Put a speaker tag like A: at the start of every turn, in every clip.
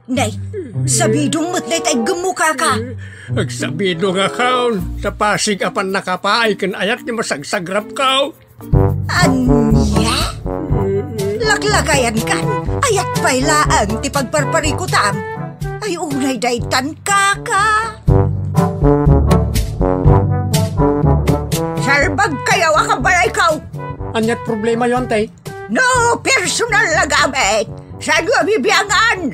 A: Nay, sabidong matlet ay gemuka ka.
B: Agsabido nga kaon, sa Pasig apan nakapaay kan ayat ni masagsagrap kao.
A: Anya? Laklakayan kan, ayat pailaan ti pagparparikutam. Ay unay daytan kaka. Sarbag kayaw akabalay kaw.
B: Anyat problema yon, tay?
A: No personal na gamit. Saan nga bibiyangan?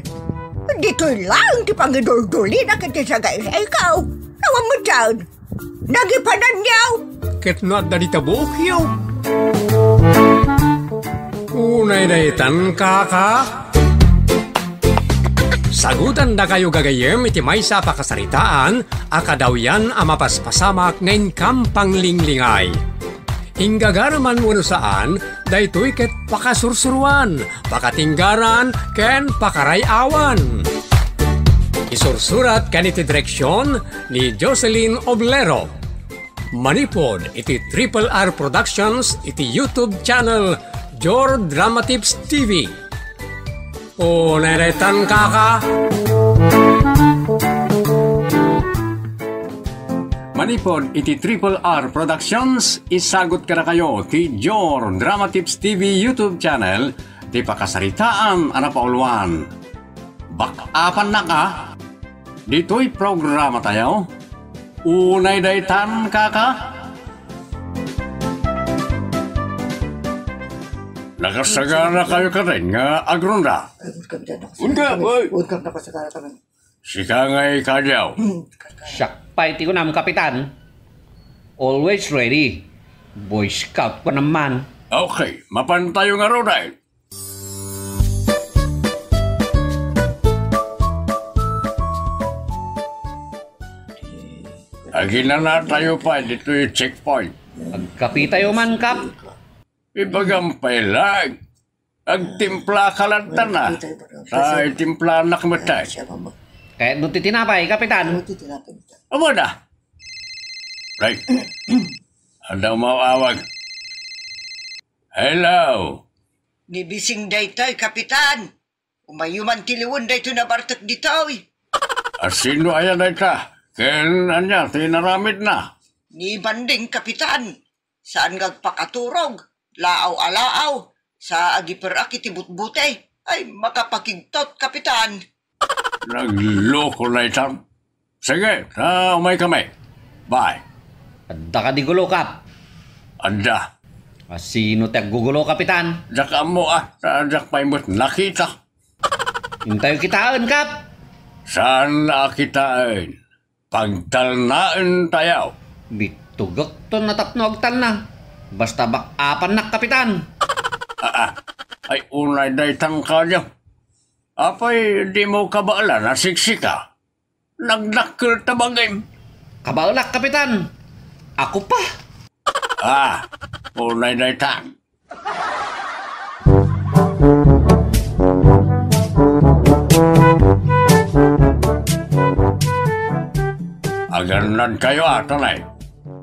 A: Dito'y lang ti pangidul-duli na kiti sa guys. Ikaw, nawang mo dyan. Nagipanan niyaw.
B: Ket no at dalita buok yaw. Unay daytan kaka. Sagutan da kayo gagayem iti may sa pakasaritaan, akadawyan amapaspasamak ngayon kampang linglingay. Hinggagaraman mo saan, daytoy ket pakasursuruan, pakatinggaran, ken pakarayawan. Isursurat kan iti direksyon ni Jocelyn Oblero. Manipod iti Triple R Productions iti YouTube channel Jor Drama Tips TV. O neretan kaka. Manipod iti Triple R Productions, isagot ka na kayo ti Jor Drama Tips TV YouTube channel, ti pakasaritaan anapauluan. Bakapan na ka, dito'y programa tayo. Unay daytan kaka. Nakasagana kayo ka rin nga agronda. Unka, boy.
C: Unka na kasagana kami.
B: Sika nga'y kadyaw.
D: Sakpay ti ko nam, Kapitan. Always ready. Boy Scout ko naman.
B: Okay, mapantayo nga ro dahil. Agina na tayo pa, dito yung checkpoint.
D: Agkapitayo man, Kap.
B: Ibagampay lang. Agtimpla ka lang na. Ay, timpla na kamatay.
D: Kaya doon titinapay, Kapitan.
B: Amo na. Right. Ano mawawag? Hello.
A: Nibising daytay, Kapitan. Umayuman tiliwan dayto na bartak ditoy.
B: Sino ayan ay ka? Ken anya, tinaramid na.
A: Ni banding, Kapitan. Saan gagpakaturog? Laaw-alaaw. Sa agiperak iti butbute. Ay, makapakigtot, Kapitan.
B: Nagloko na itam. Sige, umay kami. Bye.
D: Adda ka di gulo, Kap.
B: Anda.
D: Sino tag gugulo, Kapitan?
B: Daka mo jak may mo't nakita.
D: Hintayo kitaan, Kap.
B: Saan nakitaan? Pagtalnaan tayo.
D: Bitugak to natapnog tal na. Basta bakapan na, Kapitan.
B: Ay unay daytang kanyo. Apay di mo kabaala na siksika. Nagdakil tabagim.
D: Kabalak, Kapitan. Ako pa.
B: Unay daytang. Aganan kayo atanay.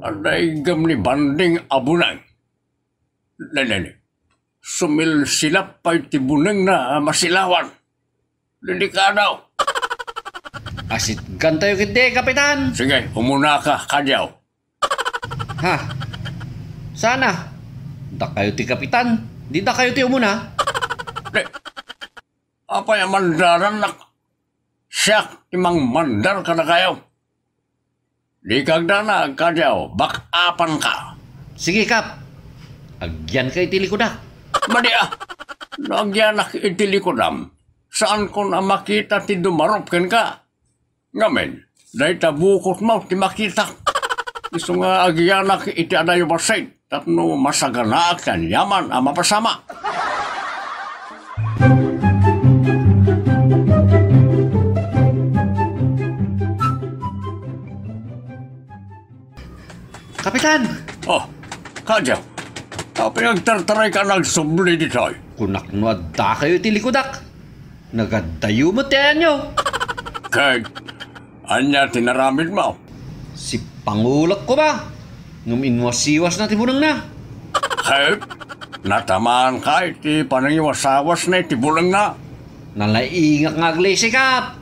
B: Anday gam ni banding abunay. Nene. Sumil silap pa'y tibunang na masilawan. Hindi ka daw.
D: Asit gantayo kiti, Kapitan.
B: Sige, umuna ka, kadyaw.
D: Ha? Sana. Da kayo ti, Kapitan. Di da kayo ti umuna.
B: Apa yung mandaran na siyak imang mandar ka na kayo. Di kagda na, kadyaw, bakapan ka.
D: Sige, Kap. Agyan kayo ti likodak.
B: Madi nagyanak itilikodam. Saan ko na makita ti dumarupken ka? Ngamen, dahi tabukot mo ti makita. Gusto nga agyanak iti adayo basay. Tatno masagana kan yaman ama pasama.
D: Kapitan!
B: Oh, kadyaw. Tapi nagtartaray ka nagsubli dito.
D: Kunak no adda kayo ti likodak. Nagadayo mo tiyan nyo.
B: Kag, anya tinaramid mo.
D: Si Pangulak ko ba? Nguminwas-iwas na tibunang na.
B: Kag, natamaan ka iti panangiwasawas na iti bulang na.
D: Nalaingak nga glisi kap.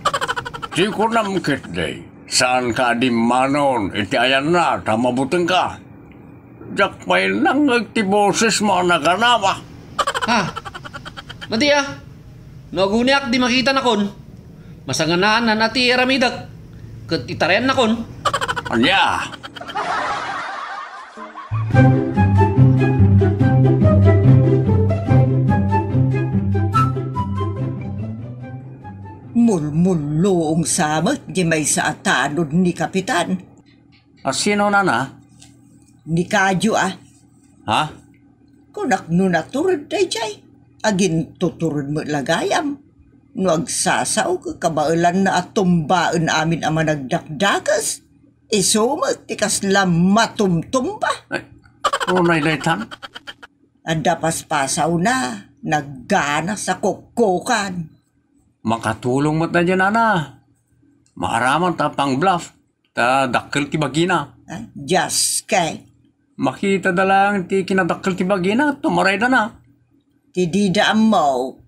B: Di ko namkit day. Saan ka di manon, iti ayan na, tamabuteng ka. Jak may nangag ti boses mo naganawa.
D: Ha? Mati naguniak di makita na kon. Masanganaan na nati ramidak. Kat itaren na kon.
B: Anya?
A: Mulmulong samat di may sa atanod ni Kapitan.
B: Sino na?
A: Ni Kadyo
B: Ha?
A: Kunak no naturod day jay. Agin tuturod mo lagayam. No agsasaw ka kabailan na atumbaan amin ang managdakdakas. Isumat tikas lang matumtumba.
B: Ay, unay daytan?
A: Anda paspasaw na. Naggana sa kukukan.
B: Makatulong mo't na dyan, Ana. Maaraman ta pang bluff. Ta dakkel ti bagina.
A: Just kay.
B: Makita da lang ti kinadakkel ti bagina. Tumaray da na.
A: Ti dida mo.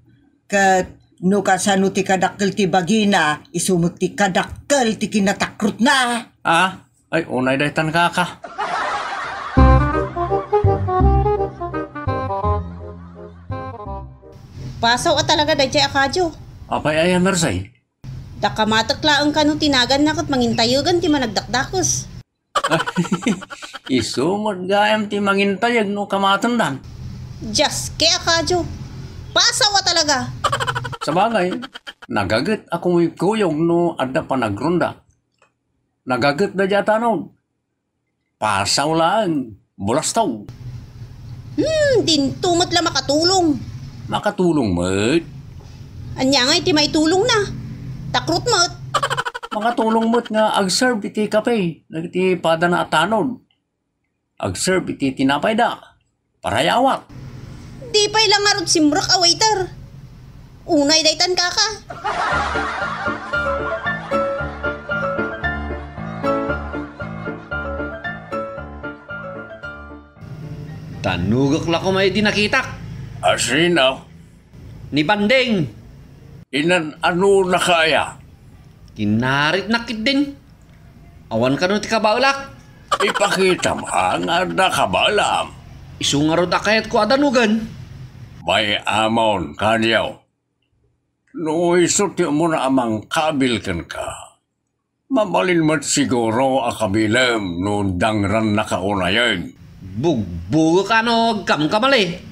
A: Kat no kasano ti kadakkel ti bagina. Isumot ti kadakkel ti kinatakrut na.
B: Ay unay daytan kaka.
C: Pasaw talaga day jay Kadyo.
B: Apay ay mersay.
C: Dakamataklaan ka nung tinagan na kat mangintayugan ti managdakdakos.
B: Isumod gayam ti mangintayag no kamatandan.
C: Just kaya Kadyo. Pasaw talaga.
B: Sa bagay, nagagat ako may kuyog no adda pa nagrunda. Nagagat na dyan tanong. Pasaw lang. Bulastaw.
C: Din tumot lang makatulong.
B: Makatulong mo't.
C: Anya nga iti may tulong na. Takrut mo't.
B: Makatulong mo't nga ag-serve iti kape. Nagiti pada na atanod. Ag-serve iti tinapay da. Parayawat.
C: Di pa'y lang arot simrak a waiter. Unay daytan kaka.
D: Tanugak la ko may di nakitak.
B: Asinaw.
D: Ni Bandeng.
B: Inan ano na kaya?
D: Kinarit nakit din. Awan ka nun ti kabaulak.
B: Ipakita mo ang ada kabalam.
D: Isungarod akayat ko adanugan.
B: May amon kanyaw. No isuti mo na amang kabilkan ka. Mamalin mo't siguro akabilam no dangran na kaunayan.
D: Bugbugo ka no kamkamali.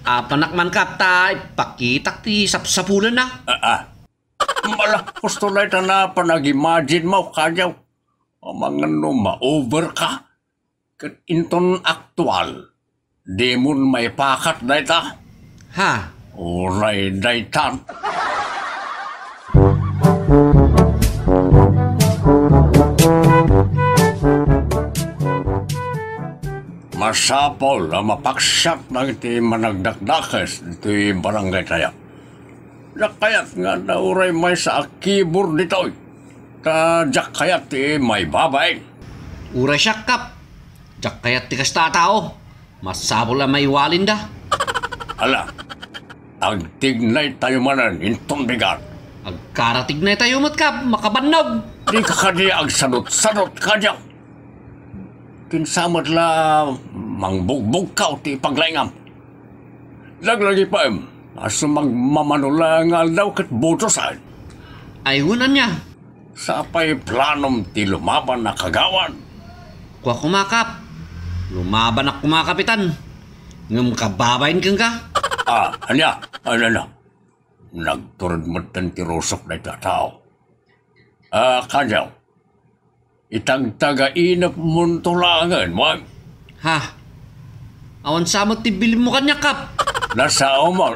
D: Panak man kapta, pakitak ti sapsapulan na.
B: Malah gusto na ito na panag-imagine mo kanyaw. Mga no ma-over ka. Kat inton aktual. Di mo may pakat na ito.
D: Ha?
B: Uray daytan. Masapol na mapaksak ng iti managdakdakes iti barangay tayo. Nakayat nga na uray may sa akibur dito'y. Jak kayat ti may babay.
D: Uray siya kap. Jak kayat ti kasta tao. Masabol na may walin da.
B: Ala, agtignay tayo manan inton bigat.
D: Agkaratig na tayo matkap, makabannog.
B: Di ka kadi agsadot-sadot kadyaw. Kinsamad la mangbugbog ka ti paglaingam. Laglagi pa aso magmamanulangal daw kat butosan.
D: Ayunan niya.
B: Sapay planom ti lumaban na kagawan.
D: Kuha kumakap. Lumaban ak kumakapitan. Ngam kababayin kang ka.
B: Anya? Nagturod mo tan ti rusok na itatao. Kanyaw. Itang taga-inap mong tulangan, mo.
D: Ha? Awan samot ti bilim mo kanya kap.
B: Nasa umol.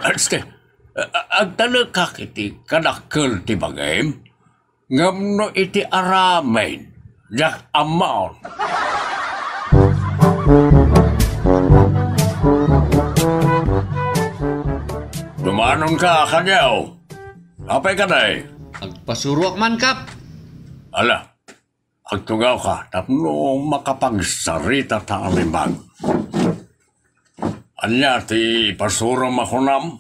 B: Agtala ka kiti kadakkel ti bagay. Ngam no iti aramain. Jak amaon. Dumanon ka, kanyaw. Apay ka day.
D: Agpasuruak man kap.
B: Ala. Agtugaw ka, tapno makapagsarita ta alimbag. Anya ti pasuram ako nam?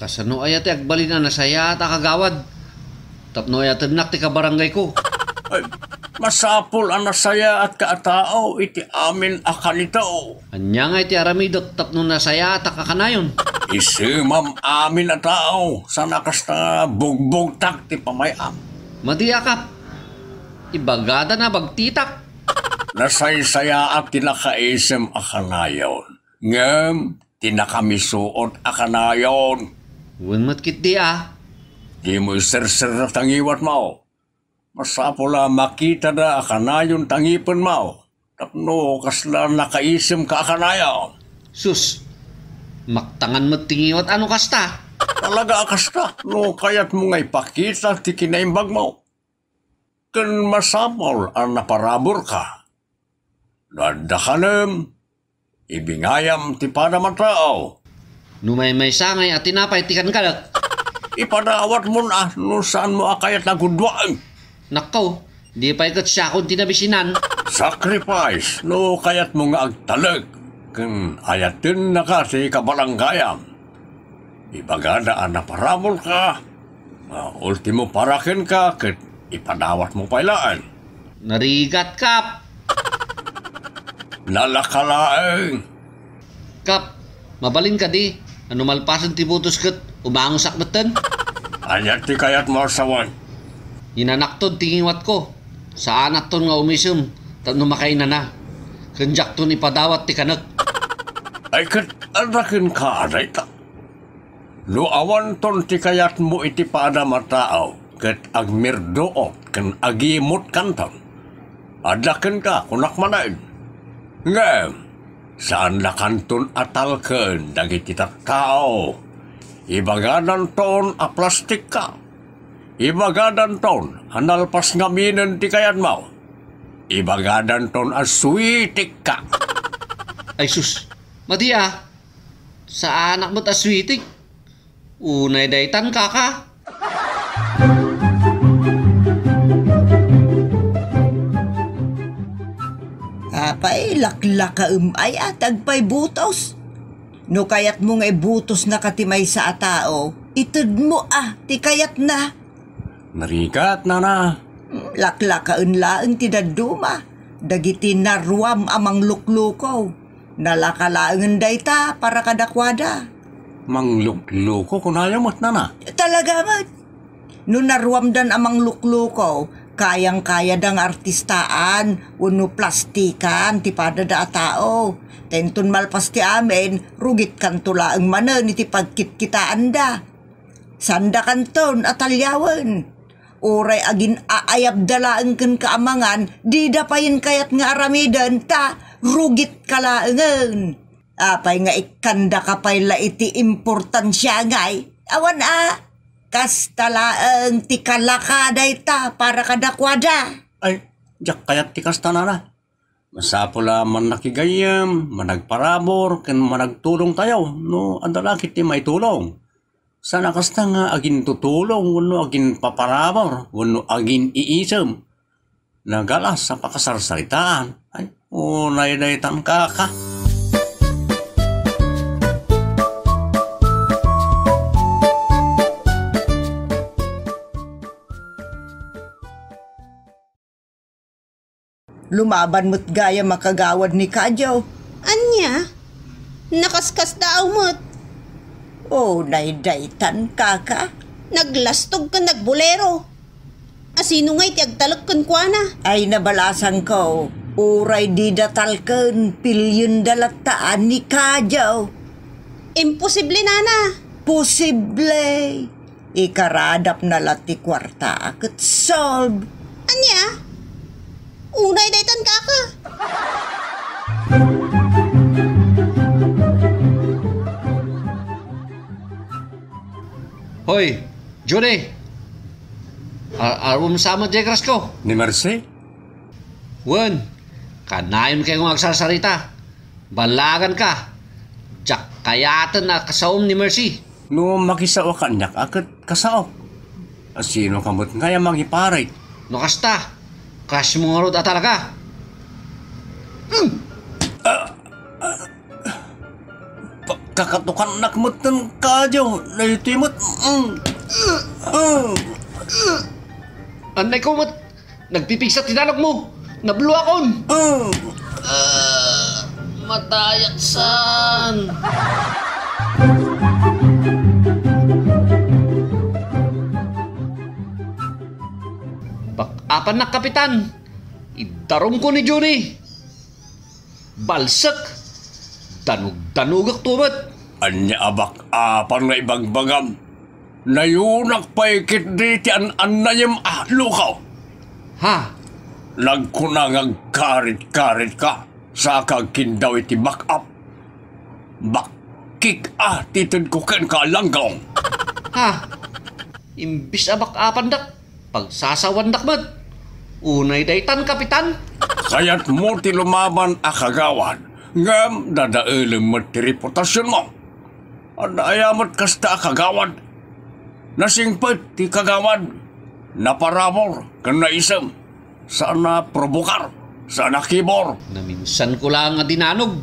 D: Kasano ay ati agbali na nasaya ta kagawad. Tapno ay ati nak ti kabarangay ko.
B: Ay, masapol ang nasaya at kaatao iti amin akanito.
D: Anya nga iti aramidot tapno nasaya ta kakanayon.
B: Isimam amin na tao sa nakas na bugbog tak ti pamayam.
D: Madiyakap. Ibagada na bagtitak.
B: Nasaysaya at tinakaisim akanayon. Ngem, tinakamisuot akanayon.
D: Wan matkit di
B: Di mo isir-sir na tangiwat mo. Masapula makita na akanayon tangipon mo. Tapno kasla nakaisim ka akanayon.
D: Sus, maktangan mo tingiwat ano kasta?
B: Talaga kasta, no kaya't mo nga'y pakita ti kinaimbag mo. Kan masapol ang naparabor ka. Nadakanem, ibingayam ti panaman tao.
D: Numay sangay at tinapay tikan kalak.
B: Ipadawat mo na no saan mo akayat nagudwaan.
D: Nakaw, di pa ikat siya kung tinabisinan.
B: Sacrifice, no kaya't mo nga agtalag. Kan ayatin na ka si kabalanggayam. Ibagada ang naparabol ka. Ultimo parakin ka, kat ipadawat mo pailaan.
D: Narigat kap.
B: Nalakalaeng.
D: Kap, mabalin ka di. Ano malpasan ti butos kat umangos akbatan.
B: Ayat ti kayat mo sawan.
D: Inanaktod tingiwat ko. Sa anak ton nga umisum. Tapno makaina na. Kanjak ton ipadawat ti kanak.
B: Ay kat adakin ka aday ta. Luawan ton ti kayat mo iti paada matao. Kat agmirdoot kan agimot kanton. Adakin ka kunak manain. Ngem, saan lakanton atalken dagiti tao. Ibagadan ton a plastik ka. Ibagadan ton analpas ngaminen ti kayat mo. Ibagadan ton a switik ka.
D: Ay sus, madiya. Sa anak mo't aswitik. Unay daytan kaka.
A: Apay, laklaka ay atagpay butos. No kayat mo nga butos na katimay sa atao, itud mo ti kayat na.
B: Narigat na.
A: Laklakaan laeng tidaduma, dagiti narwam amang luklukaw. Nalakalaangan dayta para kadakwada.
B: Manglukluko kunayo mo't na.
A: Talaga mat. No narwamdan amang luklukaw, kayang-kaya dang artistaan, uno plastikan, ti pada da tao. Tenton malpas ti amin, rugit kan tulaang manen iti pagkitkitaan da. Sanda kanton atalyawan. Oray agin aayab dalaang kan kaamangan, di dapayin kayat nga aramidan ta, rugit kalaangan. Apay nga ikanda kapay la iti importansya ngay. Awan kas talaang ti kalakaday ta para kadakwada.
B: Ay, jak kayat ti kastanana. Masapula man nakigayam, managparabor, ken managtulong tayo, no andalakit ti may tulong. Sana kasta nga agin tutulong, wano agin paparabor, wano agin iisam. Nagalas sa pakasarsaritaan. Ay, unay-daytan ka.
A: Lumaban mo't gaya makagawad ni Kadyaw.
C: Anya? Nakaskas daaw mo't.
A: Naydaytan kaka.
C: Naglastog ka nagbulero. Asino nga'y tiagtalak kan kwa na?
A: Ay nabalasan ko, uray di datalken, pilyon dalataan ni Kadyaw.
C: Imposible nana.
A: Posible. Ikaradap na lati kwarta akit solve.
C: Anya? Unay daytan kaka.
D: Hoy, Johnny. Arum sama jekras ko.
B: Ni Mercy?
D: Wen, kanayon kayo magsasarita. Balagan ka. Tsak kayatan na kasaom ni Mercy.
B: No makisaw kanyak akit kasaw. Asino kamot nga yung magiparay.
D: No kasta, crush mo nga rod at talaga.
B: kakatukan nakmutan ka jo. Naitimot.
D: Anay ko mat, nagpipigsa tinalog mo. Nablo akon. Matayak san. Bak-apan na kapitan. Idarong ko ni Johnny. Balsak. Danog-danugak tumat.
B: Anya abak apan nga ibagbagam. Nayunak paikit di ti an-anayam lukaw.
D: Ha?
B: Nagkunang karit-karit ka sa kagkindaw iti back up. Bakik titid ko ken ka langgong.
D: Ha? Imbis abak apandak. Pagsasawan dakmat. Unay daytan kapitan.
B: Kaya't mo ti lumaban akagawan. Ngam dadailim mo ti reputasyon mo. Adayamat kasta akagawan. Nasingpet ti kagawan. Naparamor kan naisam. Sana provokar. Sana kibor.
D: Naminsan ko lang nga dinanog.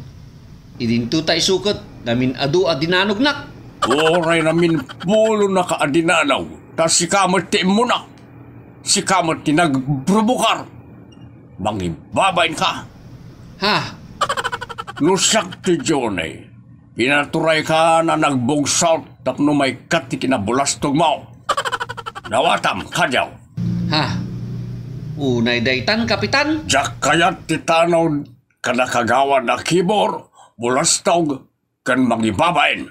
D: Idinto tayo sukat. Namin adu a dinanog nak.
B: Oray namin pulo na kaadinanaw. Tas si kamot ti mo na. Si kamot ti nagprovokar. Mangibabain ka.
D: Ha?
B: Lusak ti Johnny. Pinaturay ka na nagbugsaw tapno may kat ti kinabulastog mo. Nawatam kadyaw.
D: Ha? Unay daytan kapitan.
B: Diyak kayat ti tanaw kanakagawa na kibor, bulastog, kan mangibabain.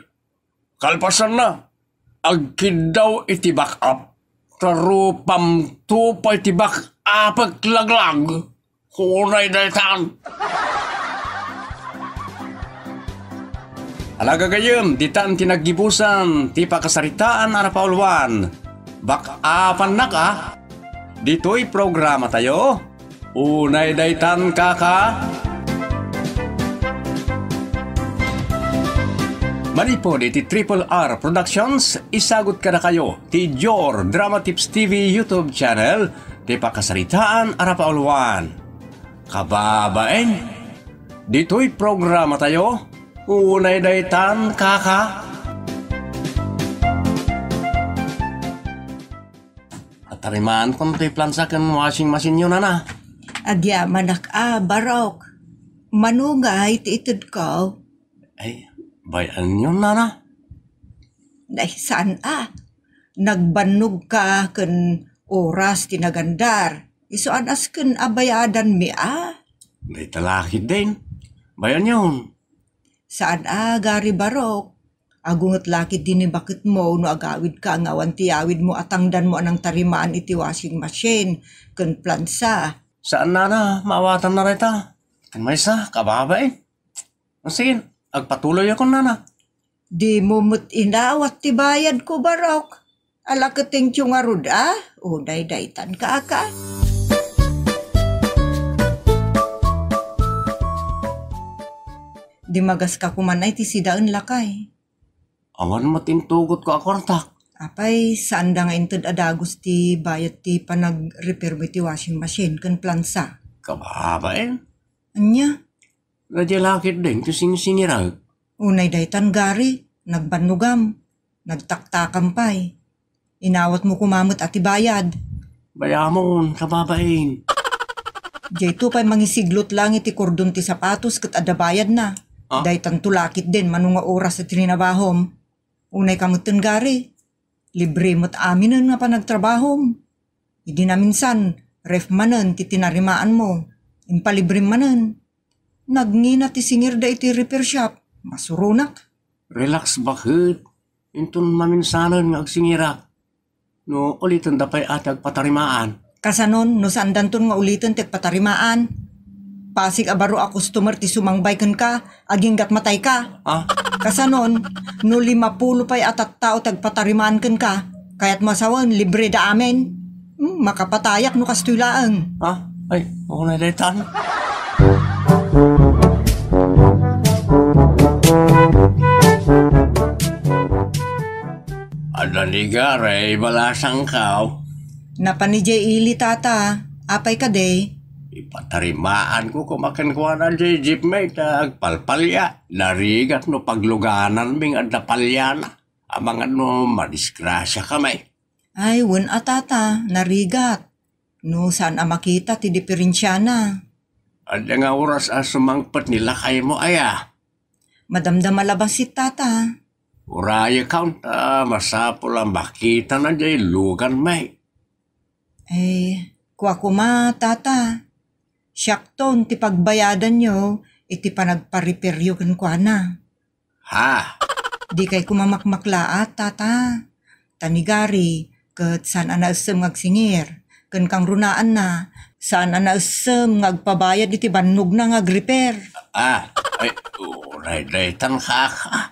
B: Kalpasan na, agkid daw iti back up, tarupam tupay ti back up laglag. Unay daytan. Alaga gayem, ditan tinaggibusan, ti pakasaritaan arapaulwan. Bak-apan na ka, dito'y programa tayo. Unay daytan kaka. Manipod iti Triple R Productions, isagot ka na kayo ti Jor Drama Tips TV YouTube channel, ti pakasaritaan arapaulwan. Kababaen, dito'y programa tayo. Unay daytan kaka. Atarimaan kung to'y plansakan washing machine yun na.
A: Agyaman barok. Manungay ti itid ko.
B: Ay, bayan yun na.
A: Nahisan nagbanog ka kan oras tinagandar. Isuan as kan abayadan mi
B: May talakid din. Bayan yun.
A: Saan gari barok? Agungot lakit din ni bakit mo no agawid ka ngawan tiyawid mo atangdan mo anang tarimaan iti washing machine kan plansa.
B: Saan na maawatan na rita? Kan may sa kababay. Sige, agpatuloy ako na.
A: Di mo mo't inawat ti bayad ko barok. Alakating tiyungarud Uday daytan ka. Di magas ka kumanay ti sidaan lakay.
B: Awan matintugot ko akwartak.
A: Apay, saan da nga inted adagos ti bayad ti panag-repair mo ti washing machine kan plansa?
B: Kababay.
A: Anya?
B: Radya-lakit din ti sing-singirag.
A: Unay daytan gari, nagbanugam, nagtaktakam pay. Inawat mo kumamot at ibayad.
B: Bayamon, kababain.
A: Diyay pa'y mangisiglot lang iti kordon ti sapatos kat adabayad na. Daytan tulakit din manunga oras at rinabahom. Unay kamutin gari. Libre mo't aminin nga pa nagtrabahom. Hindi na minsan, ref manen ti tinarimaan mo. Impalibre manen. Nagngina ti singir da iti repair shop. Masurunak.
B: Relax bakit? Intun maminsanan nga agsingira. No, ulitin da pa'y atag patarimaan.
A: Kasanon, no saan danton nga ulitin tek patarimaan. Pasig abaro a customer ti sumangbay ken ka, aging gat matay ka. Kasanon, no 50 pa'y atat tao tagpatarimaan ken ka, kayat masawan, libre da amin. Makapatayak no kastulaan.
B: Ay, ako na daytan. Adaligaray, balasang kaw.
A: Napanijay ili tata, apay ka day.
B: Ipatarimaan ko kumakan ko na di jeepmate agpalpalya. Narigat no pagluganan ming adapalya na. Amang ano madisgrasya kamay.
A: Ay, wen atata, narigat. No, saan makita ti diferensyana.
B: At nga oras sumangpat nila kayo mo aya.
A: Madamdam malabas si tata.
B: Uraya count, masapol ang makita na jay lugan may.
A: Eh, kuwa kuma, tata. Siyakton, ti pagbayadan nyo, iti panagpariperyo kan kwa na.
B: Ha?
A: Di kay kumamakmaklaat, tata. Tanigari, kat saan anaasam ngagsingir. Kan kang runaan na, saan anaasam ngagpabayad iti bannog na ngagrepair.
B: Ay, uray tan kaka.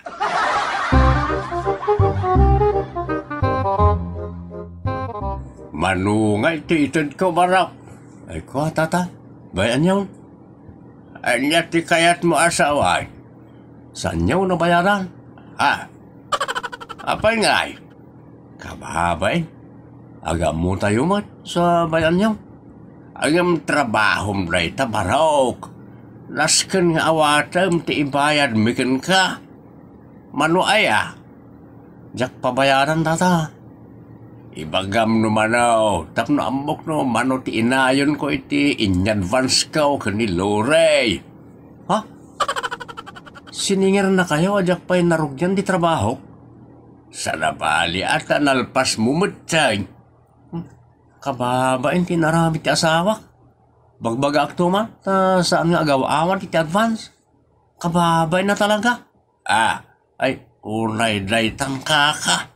B: Manungay ti itod ko barap. Ay ko, tata, bayan yun. Ay niya ti kayat mo asawa. Saan niyo nabayaran? Ha? Apay ngay? Kababay? Agam mo tayo mat sa bayan niyo. Agam trabahom ray tabarok. Nasken nga awatam ti ibayad mikin ka. Mano aya? Jak pabayaran tata. Ibagam no manaw. Tapno ambok no mano ti inayon ko iti in-advance ka o kanilorey. Ha? Siningir na kayo ajak pa'y narugyan di trabaho? Sa nabali at nalpas mumutay. Kababain tinarami ti asawa. Bagbaga aktuma, saan nga agaw-awan ti advance? Kababain na talaga. Ay, unay day tangkaka.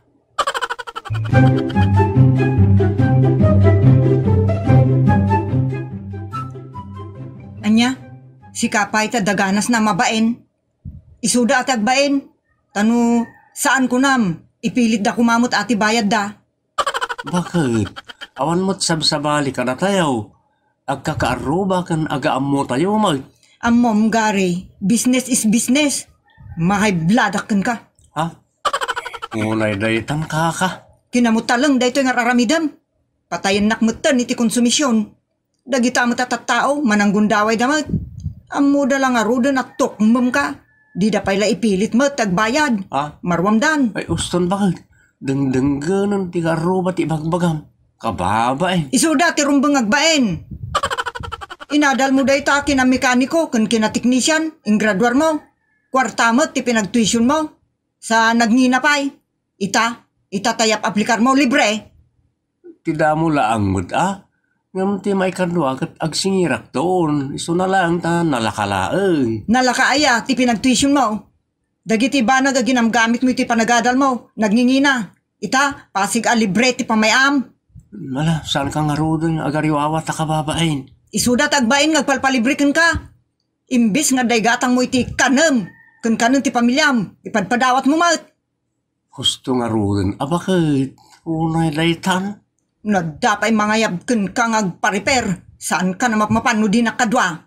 A: Anya, si Kapay ta daganas na mabaen. Isuda at agbaen. Tano, saan ko nam? Ipilit da kumamot ati bayad da.
B: Bakit? Awan mo't sabsabali ka na tayo. Agkakaaruba kan agaam mo tayo mag.
A: Amom, Gary, business is business. Mahay bladakan ka.
B: Ha? Unay day tangkaka.
A: Kinamutalang dayto nga raramidam. Patayan nakmutan iti konsumisyon. Dagita mo tatatao, mananggundaway damat. Amo da lang arudan at tukmum ka. Di da pala ipilit mo tagbayad. Marwamdan.
B: Ay, uston bakit? Dengdengganan ti karuba ti bagbagam. Kababa eh.
A: Isuda ti rumbang agbaen. Inadal mo day ta kina mekaniko kan kina teknisyan, ing graduar mo. Kwarta mo ti pinagtuition mo. Sa nagninapay. Ita tayap aplikar mo libre.
B: Tida mo laang mo't ngam ti may kanwa kat agsingirak doon. Iso na lang ta nalakalaang.
A: Nalakaaya ti pinagtuition mo. Dagiti ba nagaginamgamit mo iti panagadal mo. Nagngingina. Ita pasig a libre ti pamayam.
B: Mala, saan ka nga rodon agariwawa ta kababain?
A: Isuda tagbain ngagpalpalibrikan ka. Imbis nga daygatang mo iti kanem. Kan kanem ti pamilyam. Ipadpadawat mo mat.
B: Gusto nga rodon. Bakit? Unay daytan?
A: Nadapay mangayab kan ka ngagpariper. Saan ka na mapmapano din nakadwa?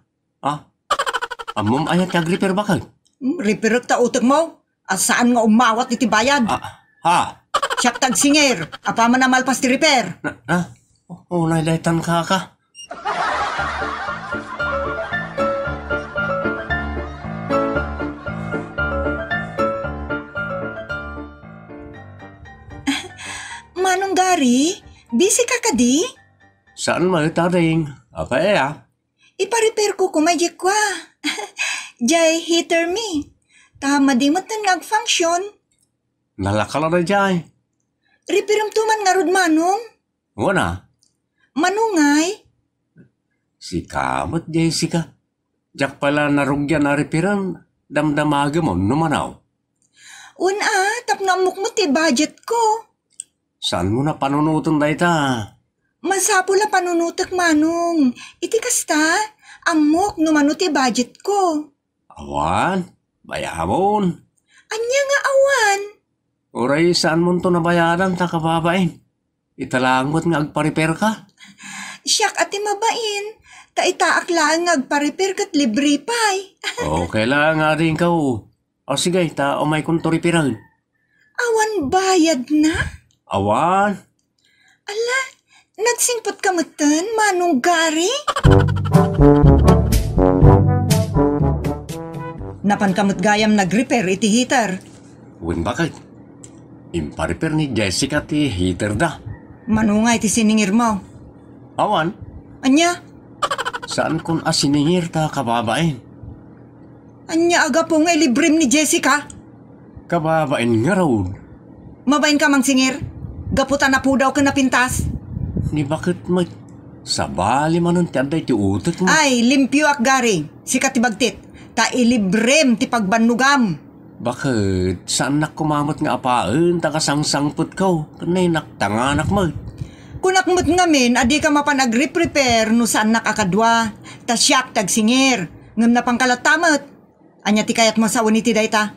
B: Amom ayat kag-repair bakit?
A: Repair ta utak mo. Saan nga umawat iti bayad? Siyak tagsinger. Apa man na malpas ti repair?
B: Unay daytan ka.
A: Manong Gary, busy ka di?
B: Saan mo taring? Okay
A: Ipa-repair ko kumayik kwa. Jay hitter me. Tama di mo nag-function.
B: Nalakala na jay.
A: Repair tuman nga rod manong.
B: Wana?
A: Manungay?
B: Si kamot Jessica. Jak pala narugyan na repairan. Damdamaga mo numanaw.
A: Tapnamok mo ti budget ko.
B: Saan mo na panunutan na ita?
A: Masapo la panunutak manong. Iti kasta, amok numano ti budget ko.
B: Awan? Bayamon?
A: Anya nga awan?
B: Uray, saan mo to nabayaran ta kababain? Italangot nga agpa-repair ka?
A: Siyak ati mabain. Itaak lang agpa-repair kat libre pay.
B: Okay lang nga rin ka o. Sige, umay kong to repairan.
A: Awan bayad na?
B: Awan?
A: Ala, nagsingpot ka matan, Manong Gary? Napan kamot gayam nag-repair iti heater.
B: Wen bakit? Impa-repair ni Jessica ti heater da.
A: Manungay ti siningir mo.
B: Awan,
A: Anya?
B: saan kun asiningir ta kababain?
A: Anya aga po nga ilibrim ni Jessica?
B: Kababain nga raw.
A: Mabain ka mang singir? Gaputan na po daw ka napintas.
B: Ni bakit may sabali manon ti aday ti utot mo?
A: Ay, limpyo ak gari. Sikat ti bagtit. Ta ilibrem ti pagbanugam.
B: Bakit? Saan nak kumamot nga apaan? Takasangsangput ko. Kanay naktanganak mo.
A: Kunakmut ngamin, adi ka mapanag-reprepare no saan nakakadwa. Ta siyak tagsingir. Ngam na pangkalatamat. Anya ti kayat mo sa uniti dayta.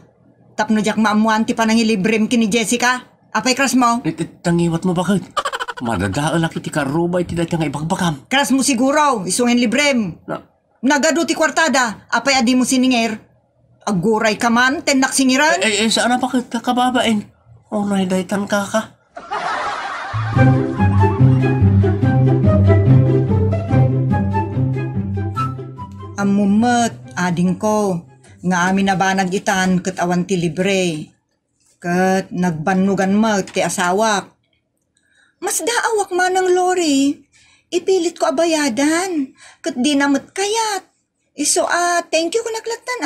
A: Tapno jak maamuan ti panangilibrem kini Jessica. Apay kras mo?
B: Tangiwat mo bakit? Madadaal laki ti karubay ti dati nga ibagbakam.
A: Kras mo siguro, isungin librem. Nagado ti kwartada, apay adi mo siningir. Aguray ka man, tenak singiran.
B: Saan na bakit kababain? O naidaytan ka.
A: Amumet, ading ko. Nga amin na ba nagitan kat awan ti libre. Kat nagbanugan mo ti asawak. Mas daawak man ng lori. Ipilit ko abayadan. Kat di namot kayat. Iso thank you ko naglatan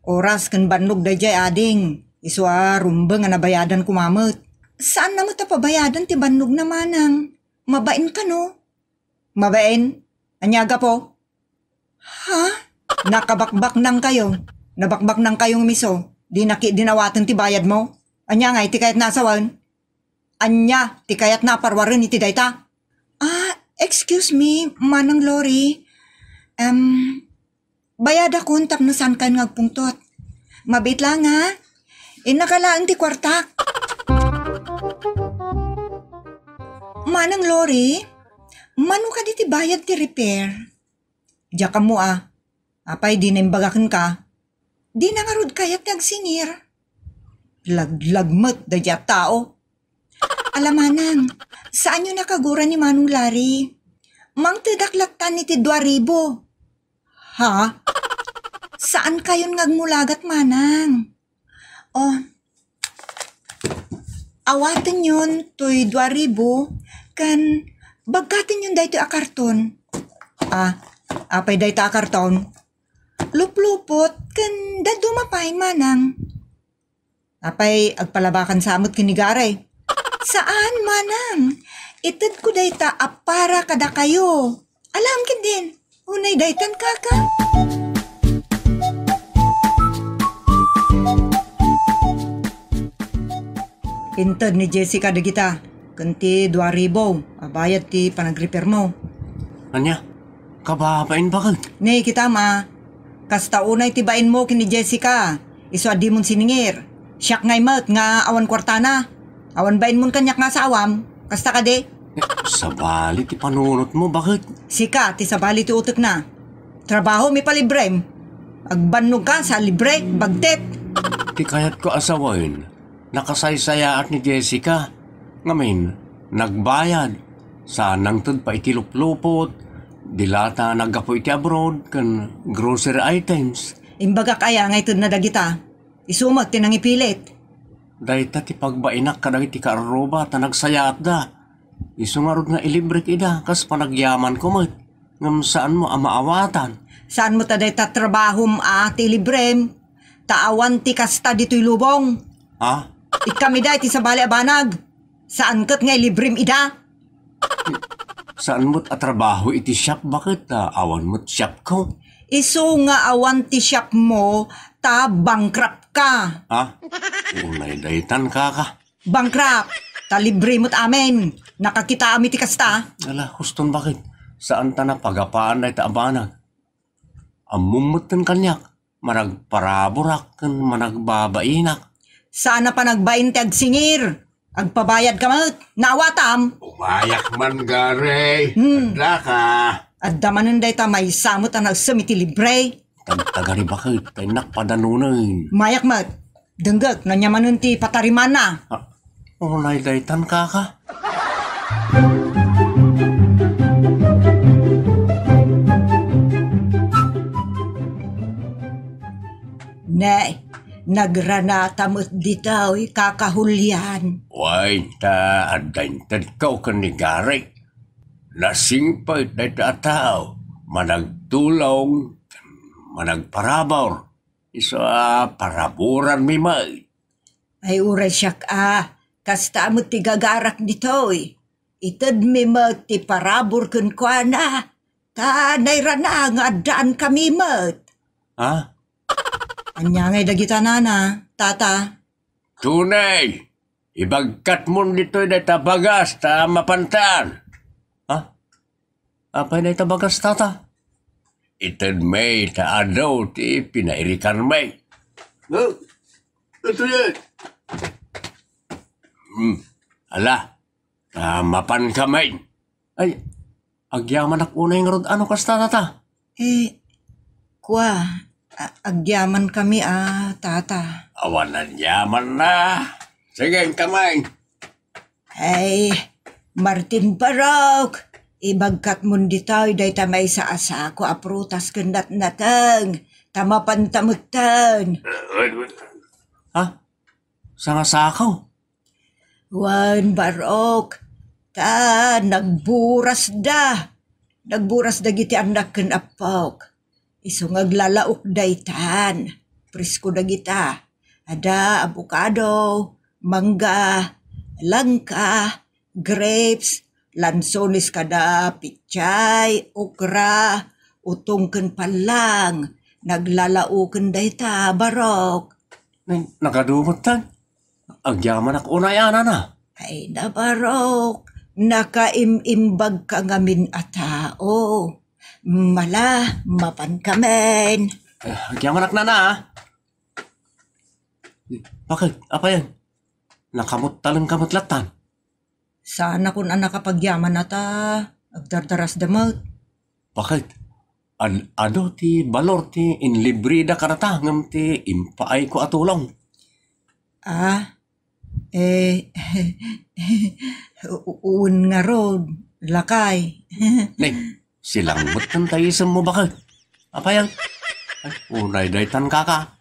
A: Oras kan bannog da jay ading. Iso rumba nga nabayadan ko mamot. Saan namot pabayadan ti bannog na manang? Mabain ka no? Mabain? Anyaga po? Ha? Nakabakbak nang kayo. Nabakbak nang kayong miso. Dinawatan ti bayad mo. Anya nga iti kayat nasawan. Anya ti kayat naparwarin iti dayta. Excuse me, manang Lori. Bayad ako tapno saan kayo ngagpungtot. Mabit lang Inakalaan ti kwartak. Manang Lori, mano ka di ti bayad ti repair? Diya ka mo Apay di na imbagakan ka. Di na nga rod kayat nagsingir. Lagmot da diya tao. Alamanang, saan nyo nakagura ni Manong Larry? Mang tidaklaktan ni ti 2,000. Ha? Saan kayon ngagmulagat manang? Awaten yun to'y 2,000 kan bagkatin yun dahi to'y akarton. Apay dahi ta akarton? Luplupot kan dadumapay manang. Apay agpalabakan samot kinigare. Saan manang? Itad ko dayta para kada kayo. Alam kin din. Unay daytan kaka. Intad ni Jessica dagita. Kanti 2,000. Abayad ti panag-repair mo.
B: Anya? Kababain bakit?
A: Nay kita Kasta unay tibain mo kini Jessica. Iso adi mon siningir. Siyak ngay mat nga awan kwartana. Awan bain mon kanyak nga sa awam. Kasta ka de.
B: Sabali ti panunot mo, bakit?
A: Sika, ti sabali ti utok na. Trabaho mi palibrem. Agbannog ka sa libre, bagtet.
B: Ti kayat ko asawain. Nakasaysayaat ni Jessica. Ngamin, nagbayad. Sanang tud pa itiluplupot. Dilata nagapo iti abroad kan grocery items.
A: Imbaga kaya nga ito na dagita. Isumat tinang ipilit.
B: Dahita ti pagbainak kadang iti kaaroba ta nagsayaat da. Isungarod nga ilibrik ida kas panagyaman ko mat. Ngam saan mo amaawatan?
A: Saan mo taday tatrabahom ti librem? Taawan ti kasta dito'y lubong. Ikami da iti sabali abanag. Saan kat nga ilibrem ida?
B: Saan mo't atrabaho iti shop? Bakit awan mo't shop ko?
A: Iso nga awan ti shop mo, ta bankrupt ka.
B: Unay daytan ka.
A: Bankrupt, ta libre mo't amin. Nakakita ami ti kasta.
B: Ala, huston bakit? Saan ta na pagapaan na itaabanag? Amumot kan kanyak, managparaburak kan managbabainak.
A: Saan na pa nagbain ti agsingir? Agpabayad ka mat, naawatam.
E: Umayak man gare, adla ka.
A: At damanan day ta may samot ang nagsamiti libre.
B: Tagtagari bakit? Tay nakpadanunan.
A: Mayak mat, denggak nanyamanan ti patarimana.
B: Unay daytan ka.
A: Nay, nagranata mo't dito kakahulyan.
E: Way ta adintad ka ni Gary. Lasing pa itay tao. Managtulong, managparabor. Isa paraburan mi may.
A: Ay uray siyak kasta mo't tigagarak dito Itad mi mo't ti parabor kun kwa na. Ta nayrana nga daan kami mo't.
B: Ha?
A: Anya ngay dagita nana, tata.
E: Tunay, ibagkat mo dito na tabagas ta mapantan.
B: Ha? Apay na itabagas, tata?
E: Itad may ta adaw ti pinairikan may. Ito yan. Ala, mapan ka may.
B: Ay, agyaman ak unay nga rod ano kas, tata?
A: Kwa, agyaman kami tata.
E: Awanan yaman na. Sige, kamay.
A: Ay, Martin Barok, ibagkat mo dito'y day tamay sa asako aprutas kandat natang, tamapantamutan.
B: Ha? Sa nga sakaw?
A: Wan Barok, nagburas da. Nagburas da giti anak ken apok. Iso ngaglalaok daytan. Presko da gita. Ada avocado, mangga, langka, grapes, lansones kada pichay, okra, utong palang. Naglalauken dayta, Barok.
B: Nakadumot tan. Agyaman ak unay ana na.
A: Ay na Barok, nakaimimbag ka ngamin a tao. Mala, mapan kamen.
B: Agyaman ak na. Bakit? Apa yan? Nakamot talang kamutlatan.
A: Sana kun anak kapagyaman na ta, agdardaras damot.
B: Bakit? Ano ti balor ti inlibrida karata ngam ti impaay ko atulong.
A: Uun nga rod, lakay.
B: Nay, silang butan tayo sa mo bakit? Apa yan? Ay, unay daytan kaka.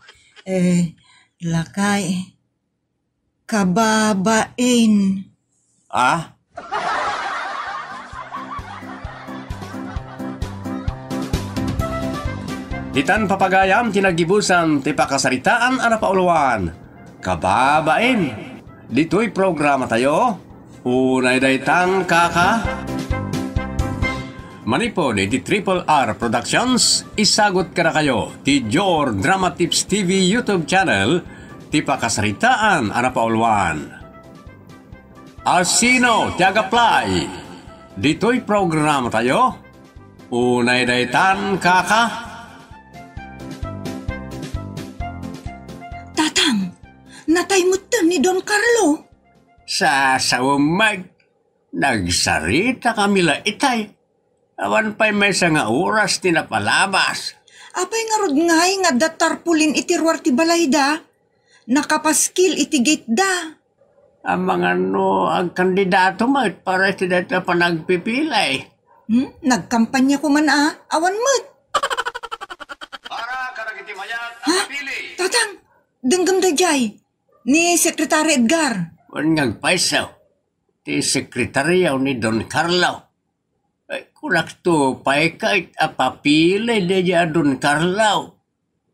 A: Lakay. Kababain.
B: Ditan papagayam tinagibusan ti pakasaritaan ana pauluan. Kababain. Dito'y programa tayo. Unay daytan kaka. Manipod iti Triple R Productions. Isagot ka na kayo ti Jor Drama Tips TV YouTube channel. Ti pakasaritaan ana pauluan. Asino ti agaplay. Dito'y programa tayo. Unay daytan kaka.
A: Natay mo ni Don Carlo.
E: Sa sawamag, nagsarita kami la itay. Awan pa'y may nga oras tinapalabas.
A: Apay nga rod ngay nga datarpulin itirwar ti balayda. Nakapaskil iti gate da.
E: Ang mga ang kandidato mo para iti dito pa nagpipilay.
A: Nagkampanya ko man awan mo.
B: Para karagitimayat ang pili.
A: Tatang, denggam da jay. Ni Sekretary Edgar.
E: Wan ngagpaisaw. Ti sekretaryaw ni Don Carlo. Ay, kulak to pa'y kahit apapilay na niya Don Carlo.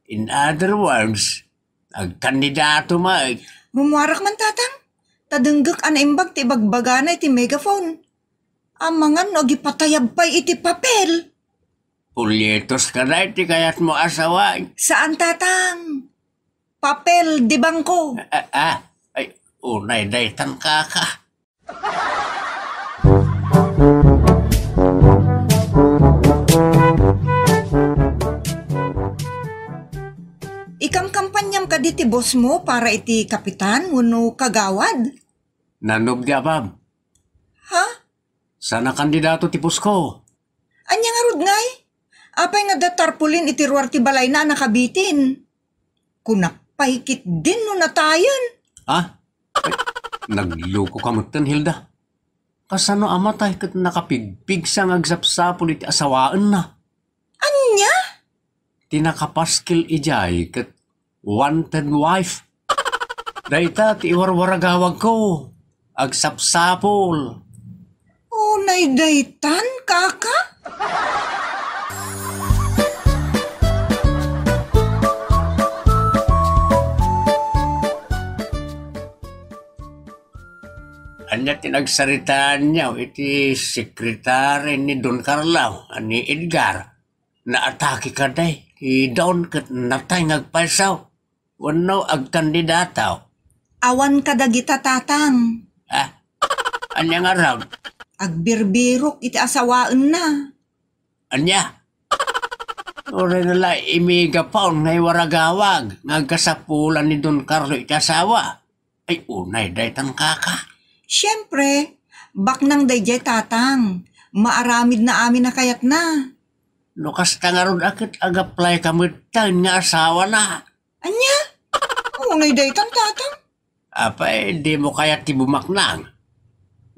E: In other words, nagkandidato maay.
A: Mumuarak man tatang. Tadenggak imbag ti bagbagana iti megaphone. Amangan no gipatayab pa'y iti papel.
E: Pulyetos ka na iti kayat mo asaway.
A: Saan tatang? Papel di bangko.
E: Ay, unay daytan kaka.
A: Ikam-kampanyam ka di ti boss mo para iti kapitan uno kagawad.
B: Nanob di abab.
A: Ha?
B: Sana kandidato ti pusko.
A: Anya nga rod ngay? Apay nga datarpulin iti ruwar ti balay na nakabitin. Kunakpaikit din no natayan.
B: Ay, nagloko ka mutan, Hilda. Kasano amatay kat nakapigpig sa ngagsapsapol iti asawaan na.
A: Anya?
B: Tinakapaskil ijay kat
E: wanted wife. Dayta ti warwaragawag ko. Agsapsapol.
A: Unay daytan, kaka?
E: Anya tinagsaritaan niya, iti sekretary ni Don Carlo, ni Edgar, na atake ka day, daon kat natay ngagpaisaw, wano agkandidataw.
A: Awan ka dagita tatang.
E: Anya nga raw,
A: Agbirbirok iti asawaan na.
E: anya. Uri nala imiga paon ngay waragawag, ngagkasapulan ni Don Carlo iti asawa. Ay unay day tang kaka.
A: Siyempre, bak nang dayjay tatang. Maaramid na amin na kayat na.
E: Nukas ka nga ron akit agaplay kamitan nga asawa na.
A: Anya? Unay daytan tatang.
E: Apay, di mo kaya tibumaknang.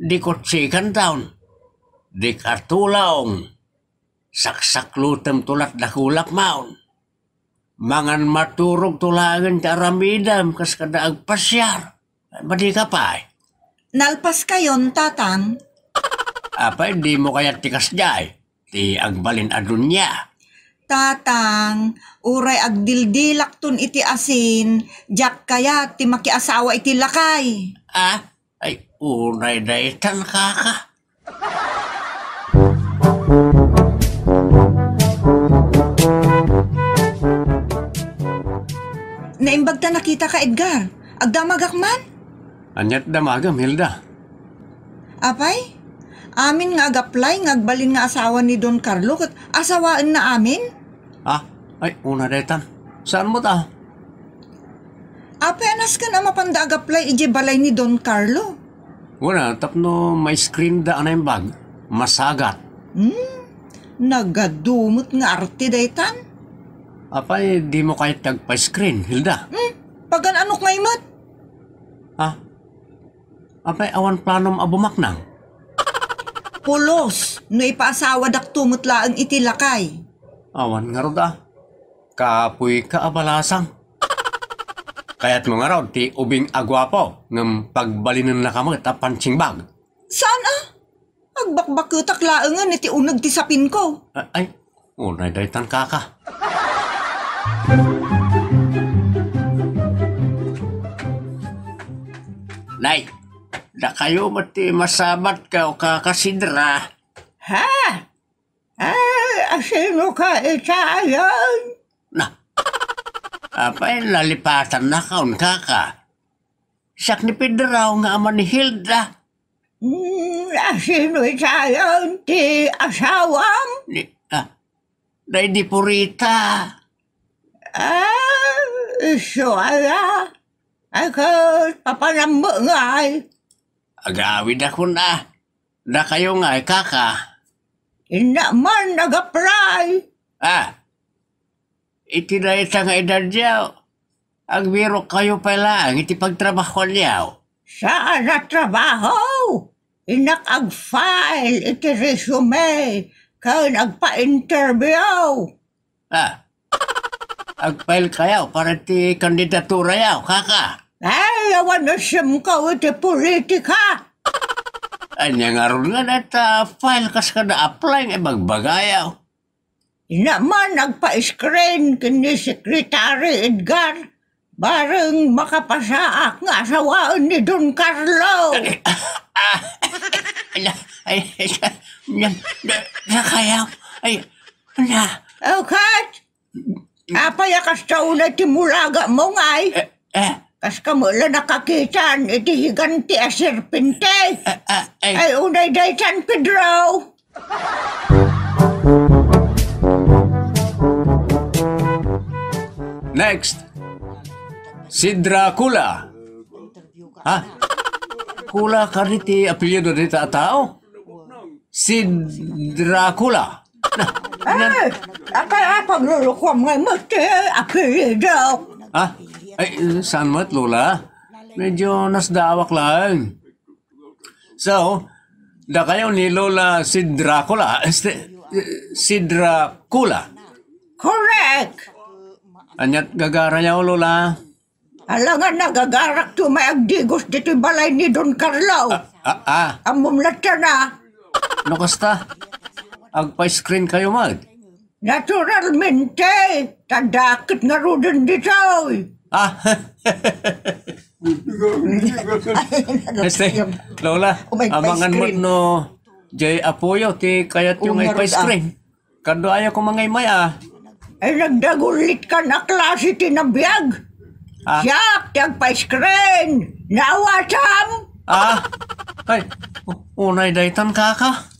E: Di kotsikan taon. Di kartulaong. Saksak lutem tulat dakulak maon. Mangan maturog tulangan ka ramidam kas kada agpasyar. Badi ka pa.
A: Nalpas kayon tatang.
E: Apay, di mo kaya tikas jay. Ti agbalin adun niya.
A: Tatang, uray agdildilak tun iti asin, jak kaya ti makiasawa iti lakay.
E: Ay, unay daitan kaka.
A: Naimbag ta nakita ka Edgar, agdamagak man.
B: Anyat damagam, Hilda.
A: Apay, amin nga agaplay ngagbalin nga asawa ni Don Carlo kat asawaan na amin.
B: Ay, una daytan. Saan mo ta?
A: Apay anas ka na mapanda agaplay ije balay ni Don Carlo.
B: Wala, tapno may screen da anay bag. Masagat.
A: Nagadumot nga arte daytan.
B: Apay, di mo kahit tagpa-screen, Hilda.
A: Pagan anok ngay mat.
B: Apay, awan planom abumaknang.
A: Pulos, no ipaasawa dak tumutlaang iti lakay.
B: Awan nga roda. Kapoy ka abalasang. Kaya't mo nga raw, ti ubing agwapo, ng pagbalinan na kamo, tapansing bag.
A: Saan Agbakbakutak laangan iti unag ti sapin ko.
B: Ay, unay daytan kaka.
E: Nay, da kayo mati masabat ka o kakasidra.
A: Ha? Asino ka itayan?
E: Na, apay lalipatan na kaon kaka. Siyak ni Pedro nga ama ni Hilda.
A: Asino itayan ti asawam?
E: Day di purita.
A: Iso ala. Ako papanambo nga ay.
E: Agawid ako na. Da kayo nga kaka.
A: Ina man nag-apply.
E: Iti na nga edad yaw. Agbiro kayo pa lang, iti pagtrabaho niyaw.
A: Saan na trabaho? Inak ag-file iti resume. Kaya nagpa-interview.
E: Agpail kayaw para ti kandidatura yaw, kaka.
A: Ay, awan na siyam ka iti politika.
E: Anya nga ron nga nata file kas ka na-apply nga magbagayaw.
A: Naman nagpa-screen kini Secretary Edgar. Bareng makapasaak nga asawaan ni Don Carlo.
E: Nakayaw.
A: Okay. Apaya kas taunay ti mulaga mo ngay. Kas kamula nakakitan iti higanti a serpente. Ay unay daytan Pedro.
B: Next, si Dracula.
E: Kula ka riti
B: Apelyido dito tao? Si Dracula.
A: Akala paglulukwam ngay mati apelido.
B: Ay, saan mo't, Lola? Medyo nasdawak lang. So, da kayo ni Lola si Dracula. Si Dracula.
A: Correct.
B: Anyat gagara yaw, Lola.
A: Alangan nagagarak to may agdigos dito'y balay ni Don Carlo. Amumlat ka na.
B: No kasta? Agpa-screen kayo mag.
A: Naturalmente, tadakit nga rudin dito.
B: Este, Lola, amangan mo no, jay apoyo, ti kayat yung agpa-screen. Kando ayaw ko mga imay
A: Ay nagdagulit ka na klase tinabiyag. Siyak, tagpa-screen. Nawasam.
B: Ay, unay daytan kaka.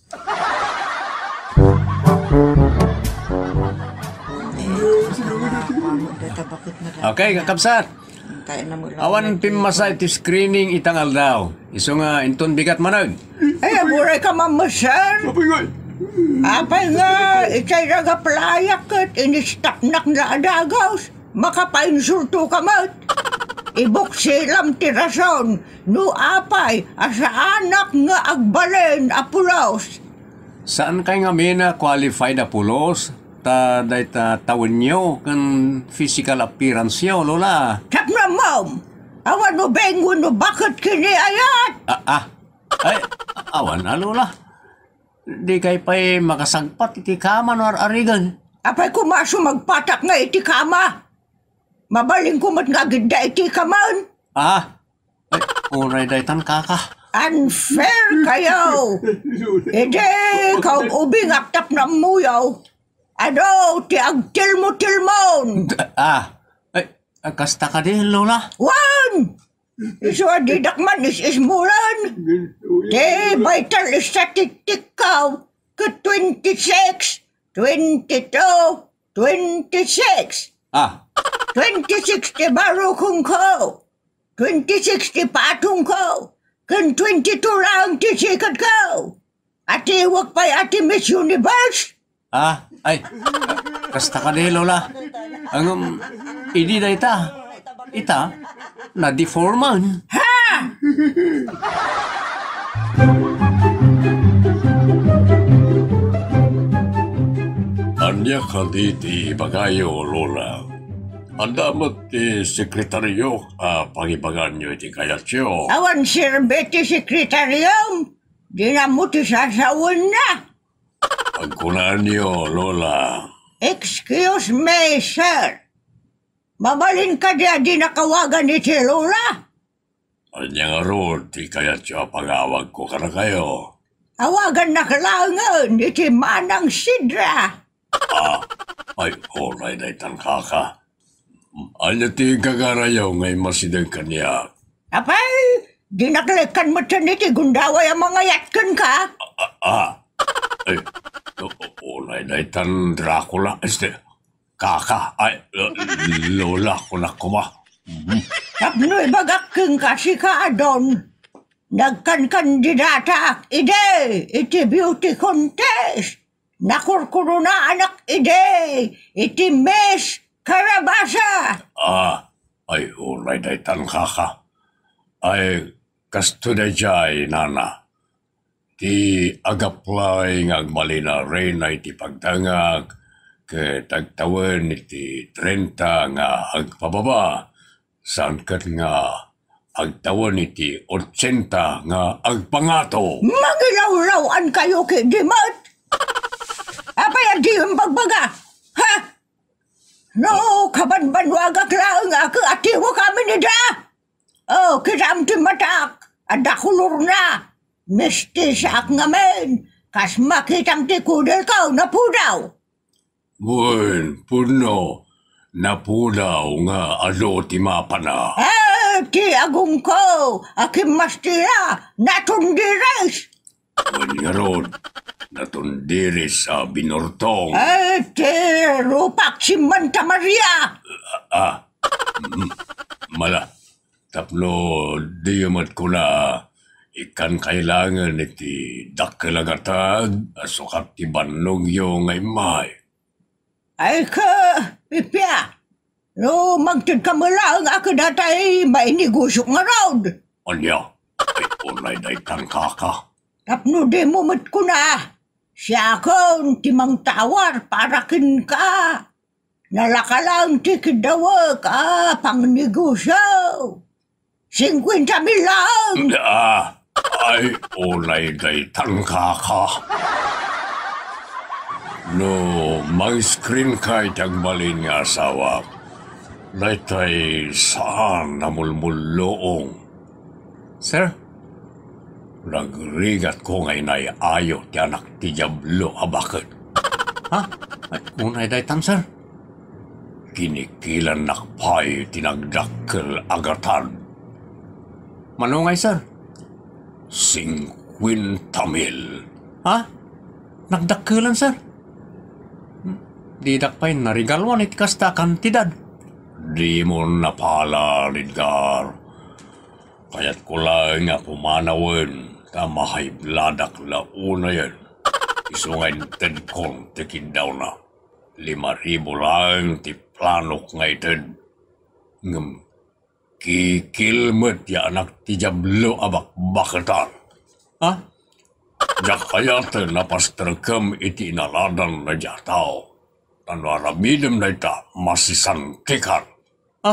B: Okay, kakabsat. Awan pimasa iti screening itangal daw. Iso nga inton bigat manag.
A: Ay, aburay ka mamasan. Apay nga, itay nagaplayak at inistaknak na adagaws. Makapainsulto ka mat. Ibok silam tirason. No apay, asa anak nga agbalen apulaos.
B: Saan kay nga mina qualified apulos? Ta tawin nyo kan physical appearance nyo, Lola.
A: Tap na mom. Awan no bengun no bakit kini ayat.
B: Ay, awan na, Lola. Di kay pa'y makasagpat iti kama no arigan.
A: Apay kumaso magpatak nga iti kama. Mabaling kumat nga ganda iti kaman.
B: Ay, unay daytan kaka.
A: Unfair kayo. Ede, kau ubing aktap na muyaw. Ano, ti agtilmo-tilmon.
B: Ay, kasta ka din, Lola.
A: Wan! Iso adidakman is mulan. Te, vital statistic kau. Ke 26, 22, 26. 26 ti baru kong ko. 26 ti patong ko. Kan 22 lang ti sikat ko. Ati wag pa'y ati Miss Universe.
B: Ay, kasta ka din, Lola. Ang idi da ita, na-deforman.
E: Anya ka diti bagayo, Lola. Andamat ti sekretaryo pangibagan nyo iti kayatyo.
A: Awan sirbeti sekretaryong. Di na mo ti sasawan na.
E: Pagkunaan nyo, Lola.
A: Excuse me, sir. Mabalin ka di nakawagan ni ti Lola.
E: Anya nga ron, ti kayatyo pangawag ko ka na kayo.
A: Awagan na kalangan iti Manang Sidra.
E: Ay, alright, ay tan kaka. Anya ti gagarayaw ngay masidang kanya.
A: Apay, di nakalikan mo tiyan iti gundaway ang mga yatkan ka.
E: Ay, alright, ay tan Dracula. Kaka, ay, Lola ko na kuma.
A: Tapno'y bagakking kasi ka adon. Nagkan-kandidata ide, iti beauty contest. Nakurkuro na anak ide, iti Miss Carabasa.
E: Ay, alright, ay tan kaka. Ay, kasto na jay, nana. Ti agaplay ng malina rin ay ti pagdangag ke tagtawan iti 30 nga agpababa. Saan kat nga agtawan iti 80 nga agpangato.
A: Magilawlawan kayo kay Dimat. Apay di yung bagbaga. Ha? No, kabanbanwagak lang ako atiwa kami ni da. Oh, kitam ti matak. Adakulur na. Misti sak ngamen. Kas makitam ti kudel kau na pudaw.
E: Buen, puno. Napudaw nga alo ti mapana.
A: Ti agong ko. Akim mastira. Natundires.
E: Buen nga ron. Natundiris sa binortong.
A: Ti rupak si Manta Maria.
E: Mala. Tapno, diyamat ko na ikan kailangan iti dakalagatag asukat ti bannog yung ngay may.
A: Ay ka, Pipya. No, magtid ka mo lang ako datay mainigusok nga road.
E: Anya, ay unay day kang kaka.
A: Tapno di mo mat ko na. Siya akong timang tawar para kin ka. Nalaka lang tikidawag pang negosyo. 50 mil lang.
E: Ay, ulay day tangka ka. No, may screen kay tagbalin nga asawa. Daytay saan namulmulloong.
B: Sir?
E: Nagrigat ko ngay nay ayo ti anak ti Diablo abakit.
B: Ha? Ay, unay daytan, sir.
E: Kinikilan nakpay tinagdakkel agatan.
B: Manungay, sir.
E: 50 mil.
B: Ha? Nagdakkelan, sir. Didak pa'y narigalwan it kasta kantidad.
E: Di mo napala, Lidgar. Kaya't ko lang nga pumanawin na mahay bladak la una yan. Isungayin ted kong tikin daw na. 5,000 lang ti planok ngay ted. Ngam, kikilmet ya anak ti Diablo abak-bakatan.
B: Ha?
E: Jak kayat napasterkem iti inaladan na jataw. Tanwaramidem na ita masisantikan.
B: Ha?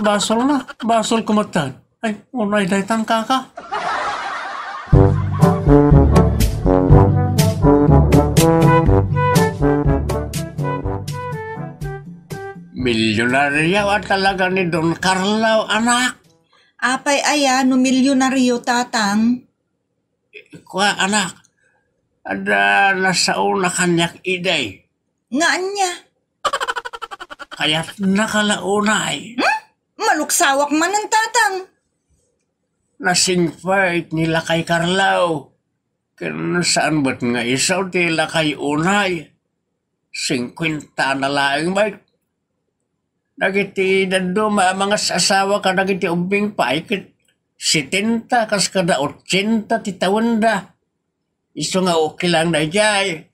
B: Basol na. Basol kumatad. Ay, unay daytan kaka.
E: Milyonarya at talaga ni Don Carlo, anak.
A: Apay aya no milyonaryo tatang.
E: Kwa, anak. Ada nasa una kanyak iday.
A: Nga anya.
E: Kaya't nakalaunay.
A: Maluksawak man ang tatang.
E: Nasingpait nila kay Carlo. Kaya saan ba't nga isaw tila kay unay? 50 na laing bait. Nagiti daduma mga asawa ka nagiti ubing paikit 70 kas kada 80 ti tawanda. Iso nga okay lang na jay.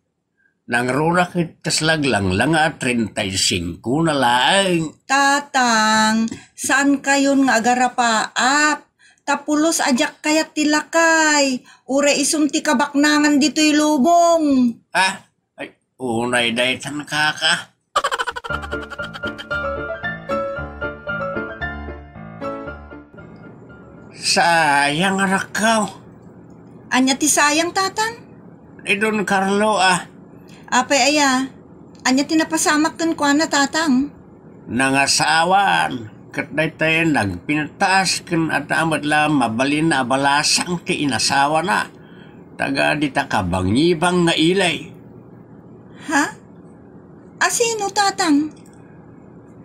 E: Nang rurak kas laglang lang 35 na laing.
A: Tatang, saan kayon nga agarapaap? Tapulos ajak kayat tilakay. Ure isum ti kabaknangan dito'y lubong.
E: Ah, ay unay daytan kaka. Sayang arakaw.
A: Anya ti sayang tatang?
E: Don Carlo
A: Apay aya, anya tinapasamak kan kwa na tatang?
E: nangasawan. Kat daytay nagpintas kan at amad la mabalin na abalasang ti inasawa na. Taga dita kabangibang nga ilay.
A: Ha? Asino tatang?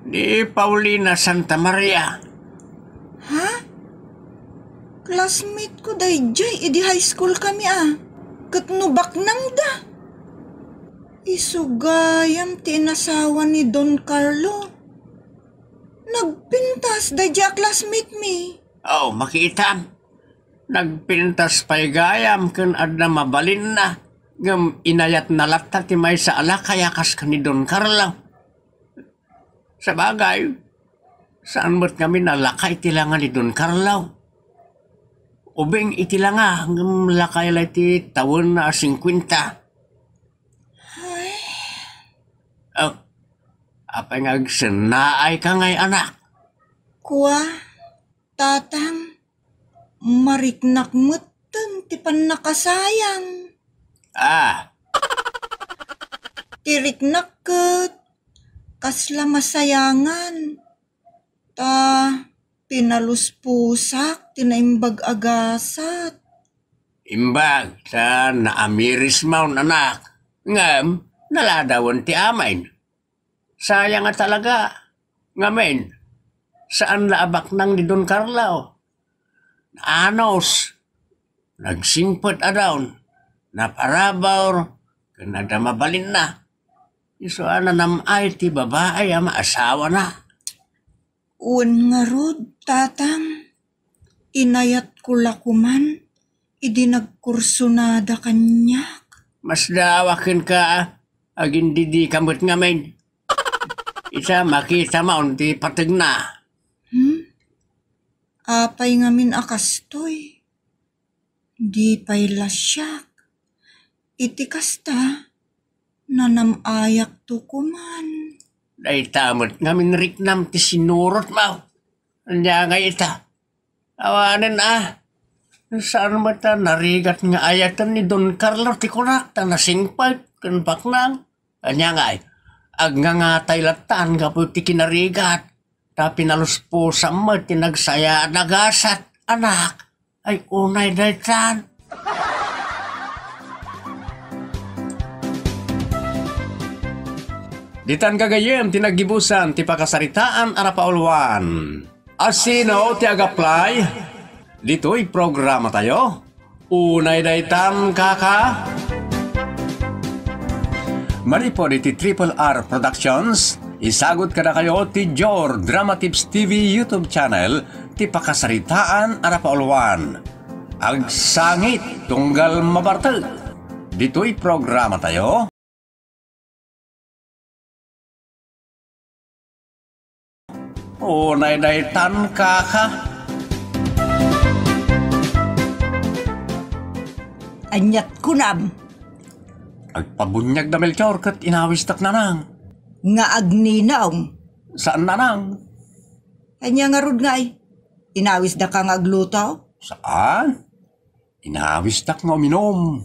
E: Di Paulina Santa Maria.
A: Ha? Classmate ko dayjay, edi high school kami Katnubak nang da. Isugayam ti inasawa ni Don Carlo. Nagpintas dayjay classmate mi.
E: Oh, makita. Nagpintas pa'y gayam kan adna mabalin na. Ngam inayat na latta ti may sa ala kayakas ka ni Don Carlo. Sa bagay, saan mo't kami nalakay tilangan ni Don Carlo? Ubing itilanga hanggang lakay lang ti tawon na 50. Oh, apay nga agsenaay ka ngay anak.
A: Kuwa, tatang, mariknak mutten ti panakasayang. Tiriknak ket, kasla masayangan. Pinalus-pusak, tinaimbag agasat.
E: Imbag sa naamiris maun anak. Ngam, naladawan ti amain. Sayang nga talaga. Ngamen, saan laabak nang ni Don Carlo? Anos, nagsingpot adawn, naparabaw, kanada mabalin na. Iso ana namay ti babae ama asawa na.
A: Un nga rod, tatang. Inayat ko lakuman, idi nagkursunada kanyak.
E: Mas dawakin ka, agin didi kamot ngamen. Isa makita maun ti patag na.
A: Apay ngamin akastoy. Di pay lasyak. Iti kasta, nanamayak to kuman.
E: Day tamot ngamin riknam ti sinurot mo. Anya nga ita. Awanin Saan mo ta narigat nga ayatan ni Don Carlo ti kunak ta nasingpag kan baknang. Anya nga ag nga taylatan nga po ti kinarigat. Ta pinalus po sa mo tinagsaya nagasat anak. Ay unay daytan.
B: Ditan kagayem tinagibusan ti pakasaritaan arapaulwan. Asino ti ag-apply? Dito'y programa tayo. Unay daytan kaka. Mali po di ti Triple R Productions. Isagot ka na kayo ti Jor Drama Tips TV YouTube channel ti pakasaritaan arapaulwan. Agsangit tunggal mabartag. Dito'y programa tayo. Unay daytan kaka.
A: Anyat kunam,
B: Agpabunyag da Melchor kat inawis tak nanang.
A: nga agninaw.
B: Saan nanang?
A: Anya nga rod ngay, inawis da ka nga aglutaw?
B: Saan? Inawis tak nga uminom.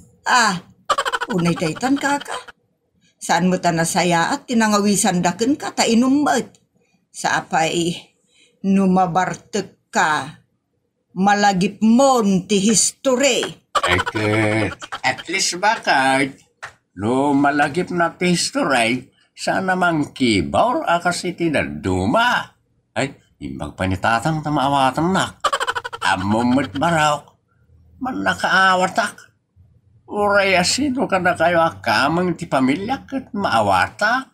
A: Unay daytan kaka. Saan mo ta nasaya at tinangawisan daken ka ta inumat? Sa apay, numabartek ka, malagip mon ti history.
E: At least bakit? No malagip na ti history, sana mang kibaw akas iti daduma. Ay, imbag pa ni tatang tamaawatan nak. Amumit baraw, man nakaawatak. Uray asino ka na kayo akamang ti pamilya kat maawatak.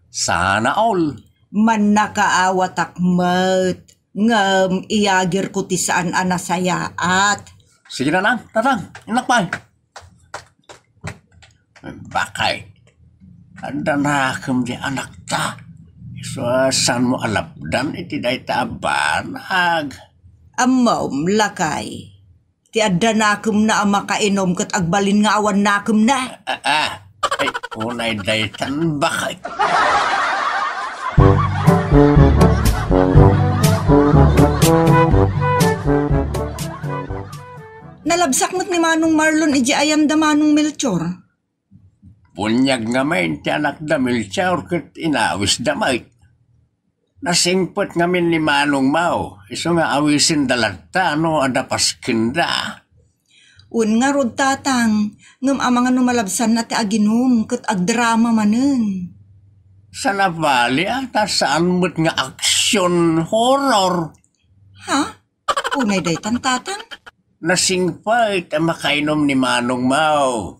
E: Sana all.
A: Man nakaawatak mat, ngam iyagir ko ti saan anasayaat.
B: Sige na lang, tatang, inakpay.
E: Bakay. Anda na akam di anak ta. So, saan mo alapdan iti day tabanag.
A: Amom lakay, ti adda nakem na ang makainom kat agbalin nga awan nakem na.
E: Ay, unay day tan bakay.
A: Nalabsak mo't ni Manong Marlon iji ayam da Manong Melchor.
E: Punyag nga may ti anak da Melchor kat inawis da may. Nasingpot ngamin ni Manong Mau. Iso nga awisin dalata no adapaskin da.
A: Un nga rod tatang, ngam amang ano malabsan na ti aginom kat agdrama manen.
E: Sa nabali ata saan mo't nga aksyon horror.
A: Ha? Unay daytan tatang?
E: Nasingpot ang makainom ni Manong Mau.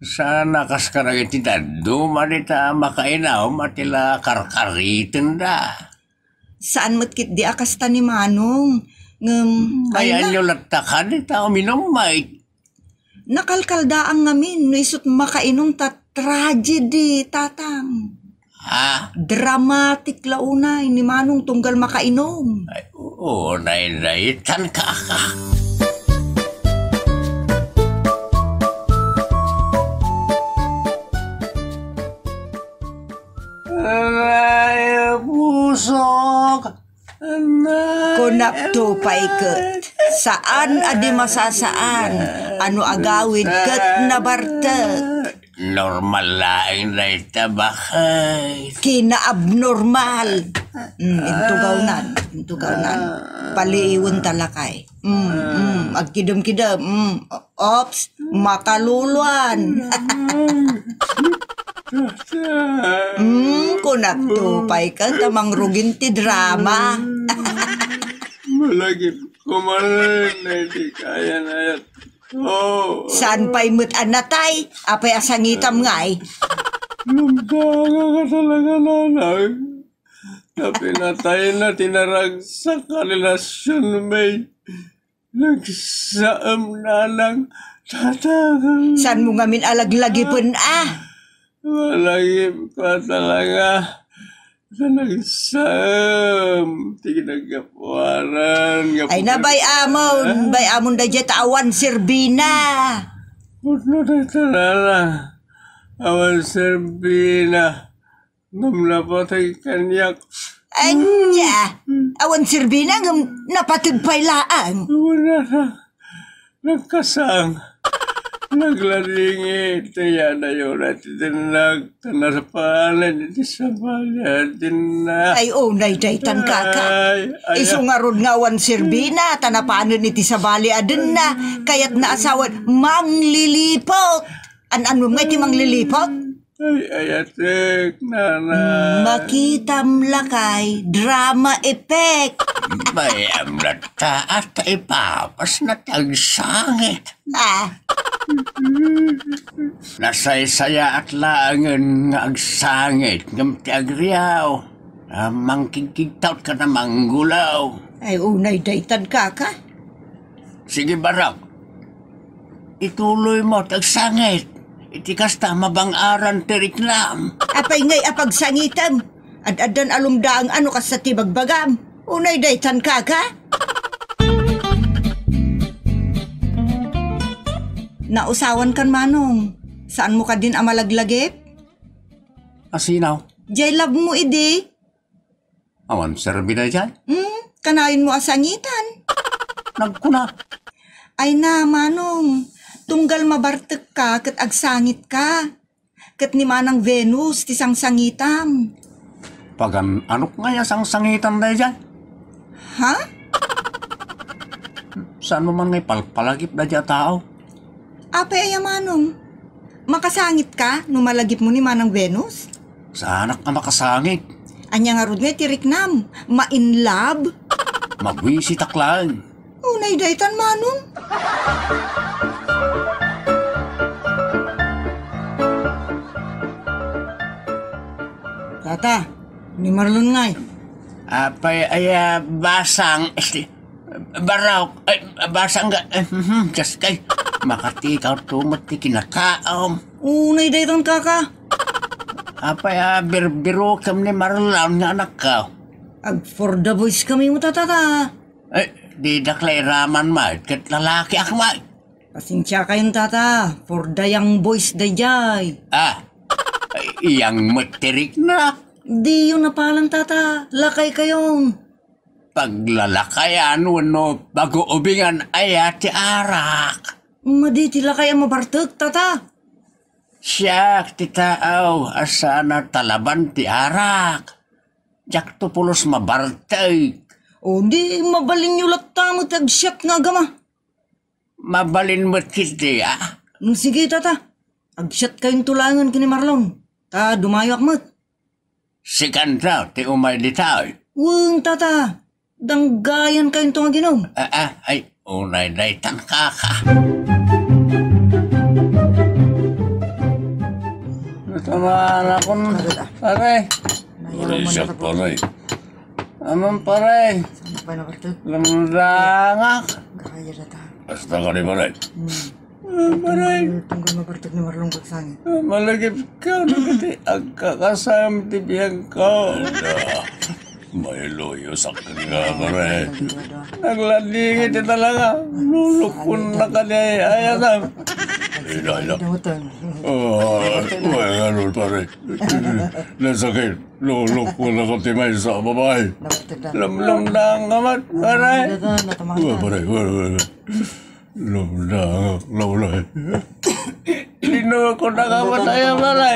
E: Sana kaskarang iti daddo manita makainaw matila karkaritin da.
A: Saan mo't kit di akasta ni Manong? Ngam,
E: Kaya
A: ay
E: nyo latakan ita uminom may.
A: nakalkaldaang ngamin no isot makainom ta tragedy tatang.
E: Ha?
A: Dramatic launay ni Manong tunggal makainom.
E: Ay, oo, nainaitan ka. Ay, pusok.
A: Kunak to paiket. Saan adi masasaan? Ano agawid ket nabartek?
E: Normal laing na itabakay.
A: Kina-abnormal. Intugawnan. Paliiwan talakay. Agkidam-kidam. Ops, makaluluan. Kunak to paiket tamang rugin ti drama.
E: Malagip kumalan na hindi kaya na yan. Oh,
A: Saan pa'y mo't anatay? Apay asangitam ngay.
E: lumbaga ka talaga nanay. Na pinatay na tinaragsak ka relasyon may nagsaam na ng tatagang.
A: Saan mo ngamin alaglagipon
E: Malagip ka talaga. Sa nagsaam. Tinagapuaran.
A: Ay na bay amon da jet awan sirbina.
E: Putlo na talala. Awan Serbina. Namlapatay kanyak.
A: Anya, awan sirbina ngam napatagpay laang.
E: Wala na. Nagkasang. Naglaringi. Taya na yun at itinag. Tanarpalan. Iti sa bayan. Tinag.
A: Ay, unay daytan kaka.
E: Ay,
A: Iso nga ron nga awan sirbina, tanapanan iti sa bali adun na, kaya't naasawan, manglilipot. Ano nga iti manglilipot?
E: ayatek, nana.
A: Makitam lakay, drama effect.
E: Bayam na taat ipapas na tagsangit.
A: Ah,
E: Nasaysaya at laangan nga agsangit ng tiagriyaw. Mangkikigtaut ka na manggulaw.
A: ay unay daytan kaka.
E: Sige barang. Ituloy mo tagsangit. Iti kasta mabang-aran tiriklam.
A: Apay ngay apagsangitam. Ad-adan alumdaang ano kas sa tibagbagam. Unay daytan kaka. Nausawan kan manong. Saan mo ka din amalaglagip?
B: Asinaw.
A: Jay love mo idi.
B: Awan serbi na dyan.
A: Kanayon mo asangitan.
B: Nagkuna.
A: Ay na manong. Tunggal mabartek ka kat agsangit ka. Kat ni manang Venus ti sangsangitam.
B: Pagan anok nga yasang sangitan na dyan.
A: Ha?
B: Saan mo man ngay palagip na dyan tao?
A: Ape ay manong. Makasangit ka nung malagip mo ni manang Venus?
B: Sa anak na makasangit.
A: Anya nga rod nga tiriknam. Ma-in love?
B: Magwisi taklan.
A: Unay daytan manong. Tata, ni Marlon ngay.
E: Apay ay basang. Baraw. Ay, basang ga. Just kay. Makatikaw tumot ti kinakaom.
A: Unay daytan kaka.
E: Apay birbiro kam ni Marlon nga anak ka.
A: Ag for the boys kami mo tatata.
E: Ay, di daklay raman ma. Kat lalaki akma.
A: Pasensya kayong tata. For the young boys dayjay.
E: Iyang matirik na.
A: Di yun napalang tata. Lakay kayong.
E: Paglalakayan no bago ubingan ay ati arak.
A: Maditi lakay ang mabartag tata.
E: Siyak ti taaw asana talaban ti arak. Jak to pulos mabartay.
A: O di mabalin nyo latta mo tag-shot nga gama.
E: Mabalin mo kiti
A: Sige tata. Ag-shot kayong tulangan kini Marlon. Ta dumayo akmat.
E: Sikan raw ti umay di tao.
A: Weng tata. Danggayan kayong tunga ginom.
E: Ay, unay daytan kaka.
B: Tama na akong pare.
E: Siya paray.
B: Amang pare.
A: Pa na bartag.
B: Lamdangak.
A: Gaya tata.
E: Basta ka ni paray.
A: Tunggal mabartag ni Marlon pagsangit.
B: Malagip ka. Nagati agkakasam ti biyang ko.
E: May loyo sa kanya paray.
B: Nagladingit ito talaga. Lulukun na ka niya. Ayatam.
E: Inay
A: Damutan.
E: may ganun paray. Nasakit. Lulok ko na katimay sa babae.
A: Nabartag na.
B: Lamdang kamat pare.
A: Tata, natamang
E: Paray. Lulay.
B: Lino ko nakamatay pare.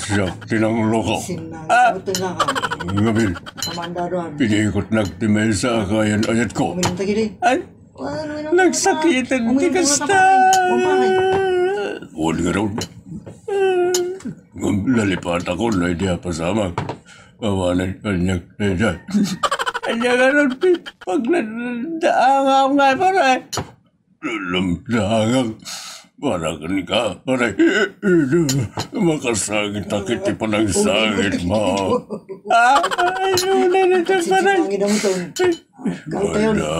E: Siya tinangloko.
A: Sinang. Nga ka.
E: Ngabil.
A: Tamanda doon.
E: Piniikot nagtimay sa kayan ayat ko.
A: Uminom tagi di.
B: Ay, nagsakitan ti kasta.
E: Huwag nga raw. Lalipat ako na hindi pasama. Awanan kanyang dyan.
B: Kanya ganun, pag nadaangam nga pare.
E: Lamdangang. Parang ka. Parang makasangit akit pa ng sangit mo.
B: Ay, wala na dyan pare.
E: Wala.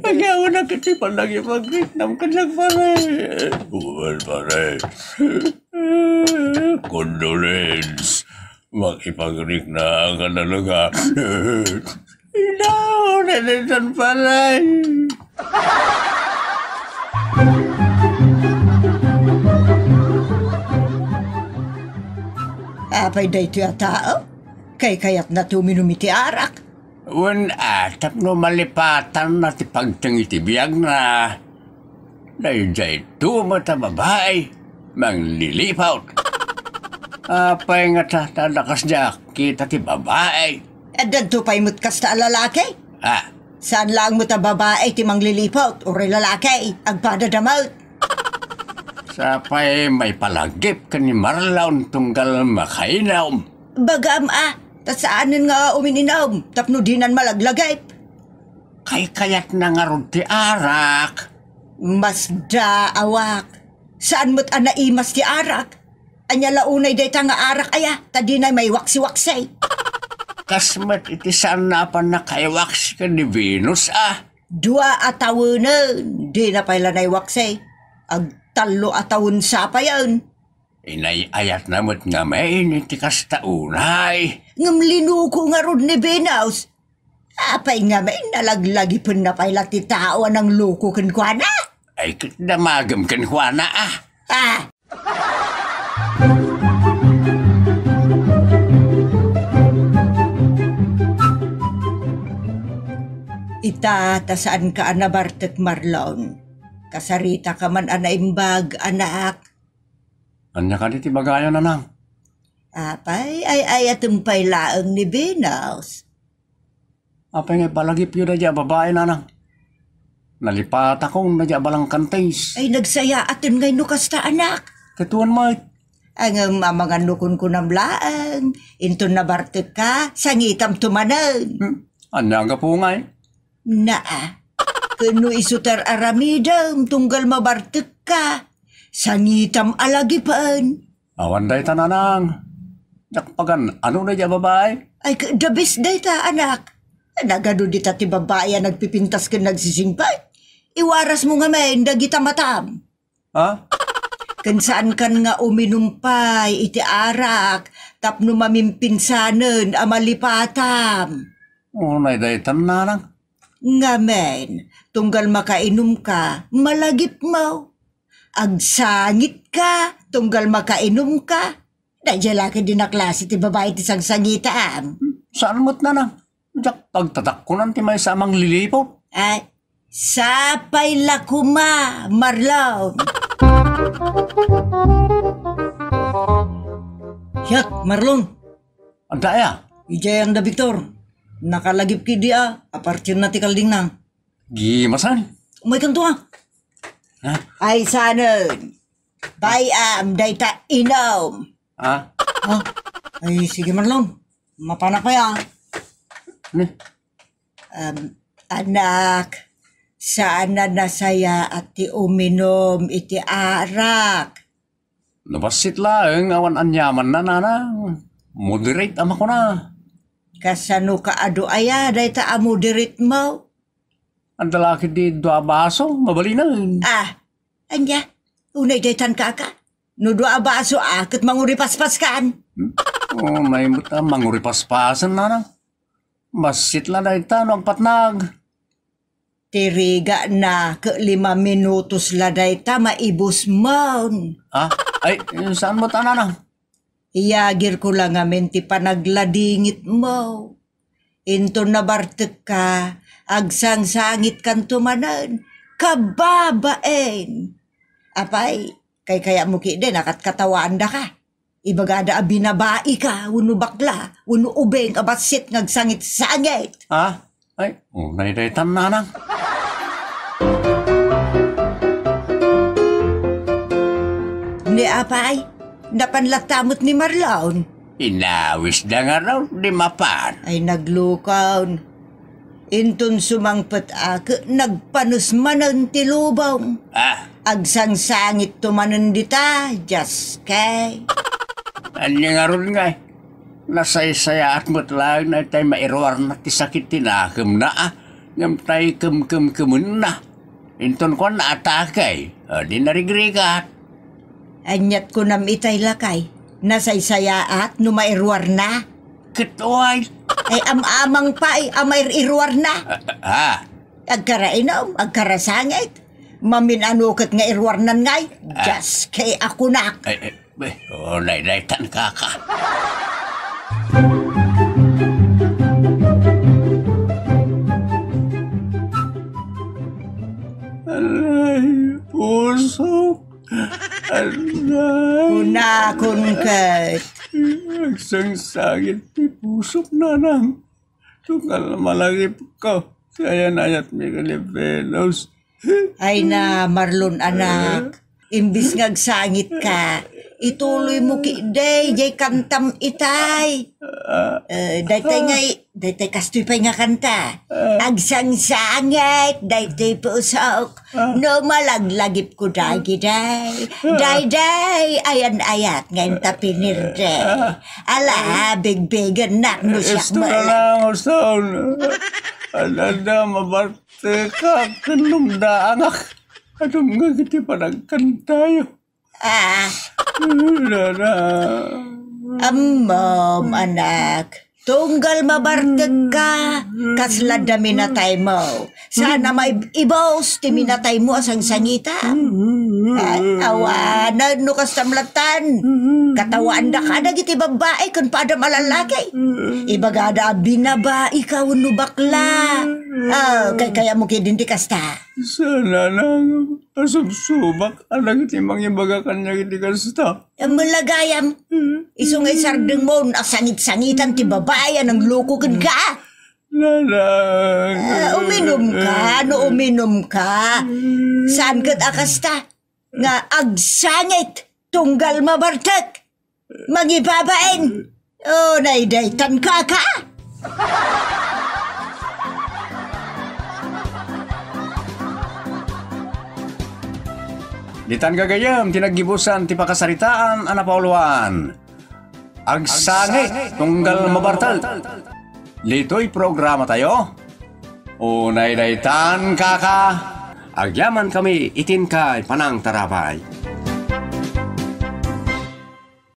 B: Agawa na kitipan lang yung mag-Vietnam ka lang pare.
E: Well, pare. Condolence. Makipagrik na ka talaga.
B: No, wala na dyan pare.
A: Apay day ito yung tao? Kay kayat na tuminom iti arak.
E: Wan atap no malipatan na ti pagtangitibiyag na. Dayjay tumata babae, manglilipaw. Apay nga tatadakas niya kita ti babae.
A: At danto pa'y mutkas ta lalaki?
E: Ah,
A: Saan lang mo ta babae ti manglilipot o lalaki agpadadamot?
E: sapay may palagip ka ni Marlon tunggal makainaw.
A: Bagam tasaanin nga umininom tapno dinan malaglagay.
E: Kay kayat na nga ron ti arak.
A: Mas daawak. Saan mo't anaimas ti arak? Anya launay day ta nga arak aya, tadinay may waksi-waksay.
E: Kasmat iti saan na pa nakaiwaks ka ni Venus
A: Dua atawunan, di na pala nay waksay. Agtalo atawun sa pa yan.
E: Inay ayat na mo't nga may iti kastaunay.
A: Ngamlinuko nga ron ni Benaus. Apay nga may nalaglagi pa na pala ti tao ng luko kan kwa na.
E: Ay damagam kan Juana
A: Ita, tasaan ka anabartek Marlon. Kasarita ka man anaimbag, anak.
B: Anya ka ti bagayan nanang.
A: Apay, ay atumpay laang ni Benaus.
B: Apay nga palagip yun na dya babae nanang. Nalipat akong na dya balang kantays.
A: Ay nagsaya atin ngay nukas ta anak.
B: Katuan mo
A: Ang mamangan nukon ko ng laang. Into nabartek ka, sangitam tumanan.
B: Anya nga po nga
A: Kano isutar aramidam tunggal mabartek ka. Sangitam alagipan.
B: Awan day ta nanang. Jakpagan, ano na dya babae?
A: Ay, the best day ta, anak. Nagano di ta ti babae nagpipintas ka nagsisimpay. Iwaras mo nga may, dagita matam.
B: Ha?
A: Kan saan kan nga uminumpay, iti arak, tapno mamimpinsanan, amalipatam.
B: Unay day ta nanang.
A: Nga men, tunggal makainom ka, malagip mo. Agsangit ka, tunggal makainom ka. Dadya laki din na klase ti babae ti sangsangitaan.
B: Saan mo't nanang? Jak pagtatakkunan ti may samang lilipo.
A: Ay, sapay lakuma, Marlon. Yak, Marlon.
B: Andaya.
A: Ijay ang da Victor. Nakalagip ki dia, apartir na ti kalding nang.
B: Gimasan.
A: Umay kang tuwa.
B: Ha?
A: Ay, sanon. Bayam, dayta inom.
B: Ha?
A: Ay, sige Marlon. Mapanak pa yan.
B: Ni?
A: Anak, saan na nasaya at ti uminom iti arak?
B: Nabasit lang, awan anyaman na nanang. Moderate ama ko na.
A: Kasano ka ado aya, dayta amudirit mo?
B: Ang dalaki di dua baso, mabali na.
A: Anya, unay daytan kaka. No dua baso kat manguripaspas kan.
B: May muta manguripaspasan nanang. Basit lang na itano ang patnag.
A: Tiriga na ke 5 minutos la dayta maibus mon.
B: Ay, saan mo ta nanang?
A: Iyagir ko lang amin ti panagladingit mo. Into nabartek ka, agsangsangit kan tumanan, kababaen. Apay, kaya mo ki din, katawan da ka. Ibagada binabai ka, uno bakla, uno ubeng, abasit ngagsangit-sangit.
B: Ay, naidetan nanang.
A: Ni apay, napanlatamot ni Marlon.
E: Inawis na nga raw di mapan.
A: Ay naglukaw. Intun sumangpet nagpanus manan ti lubong. Agsangsangit tumanan dita, just kay.
E: Anya nga ron nga nasaysaya at mo't lang na tayo mairwar na ti sakit tinakam na ngam tayo kem na. Inton ko na atakay, di narigrigat.
A: Anyat ko nam itay lakay, nasaysaya at numairwar na.
E: Katuay.
A: Ay amang pa ay amairwar na. Agkarainom, agkarasangit. Maminanukat nga irwarnan ngay, just kay ako nak.
E: Naitan ka. Alay, pusok. Alay.
A: Kunakon kat.
E: Agsangsagit ni pusok na nang. Tungal malagip ko. Saya nayat mi kalibelos.
A: Ay na, Marlon anak. Imbis ngagsangit ka, ituloy mo day, jay kantam itay. Daytay kastoy pa nga kanta. Agsangsangit, daytay pusok. No malaglagip ko dagi day. Day, ayan-ayat ngayon tapinirde. Ala, big-bigan nak mo siya
E: Esto na lang, usaw na. Alada, mabarte ka, kanumdaangak. Anong nga kiti pa nagkantayo? Alada.
A: Mom, anak. Tunggal mabartag ka. Kasla dami na tayo mo. Sana may ibaws ti minatay mo asang sangita. Awanan no kastamlatan. Katawaan na ka na giti babae kung paada malalaki. Ibagada binaba ikaw no bakla. Kaya mo kidinti kasta.
E: Sana lang asubsubak anak iti mangibaga kanya iti kasta.
A: Malagayam. Isungay sardeng mo na sangit-sangitan ti babae ng loko ka.
E: Lalang.
A: Uminom ka. Saan kat akasta? Nga agsangit, tunggal mabartak. Magibabain. Naidaytan ka.
B: Ditan gagayam, tinagibusan, ti pakasaritaan, anapauluan. Agsangit, tunggal mabartal. Lito'y programa tayo. Unay daytan kaka. Agyaman kami, itin kay panang tarapay.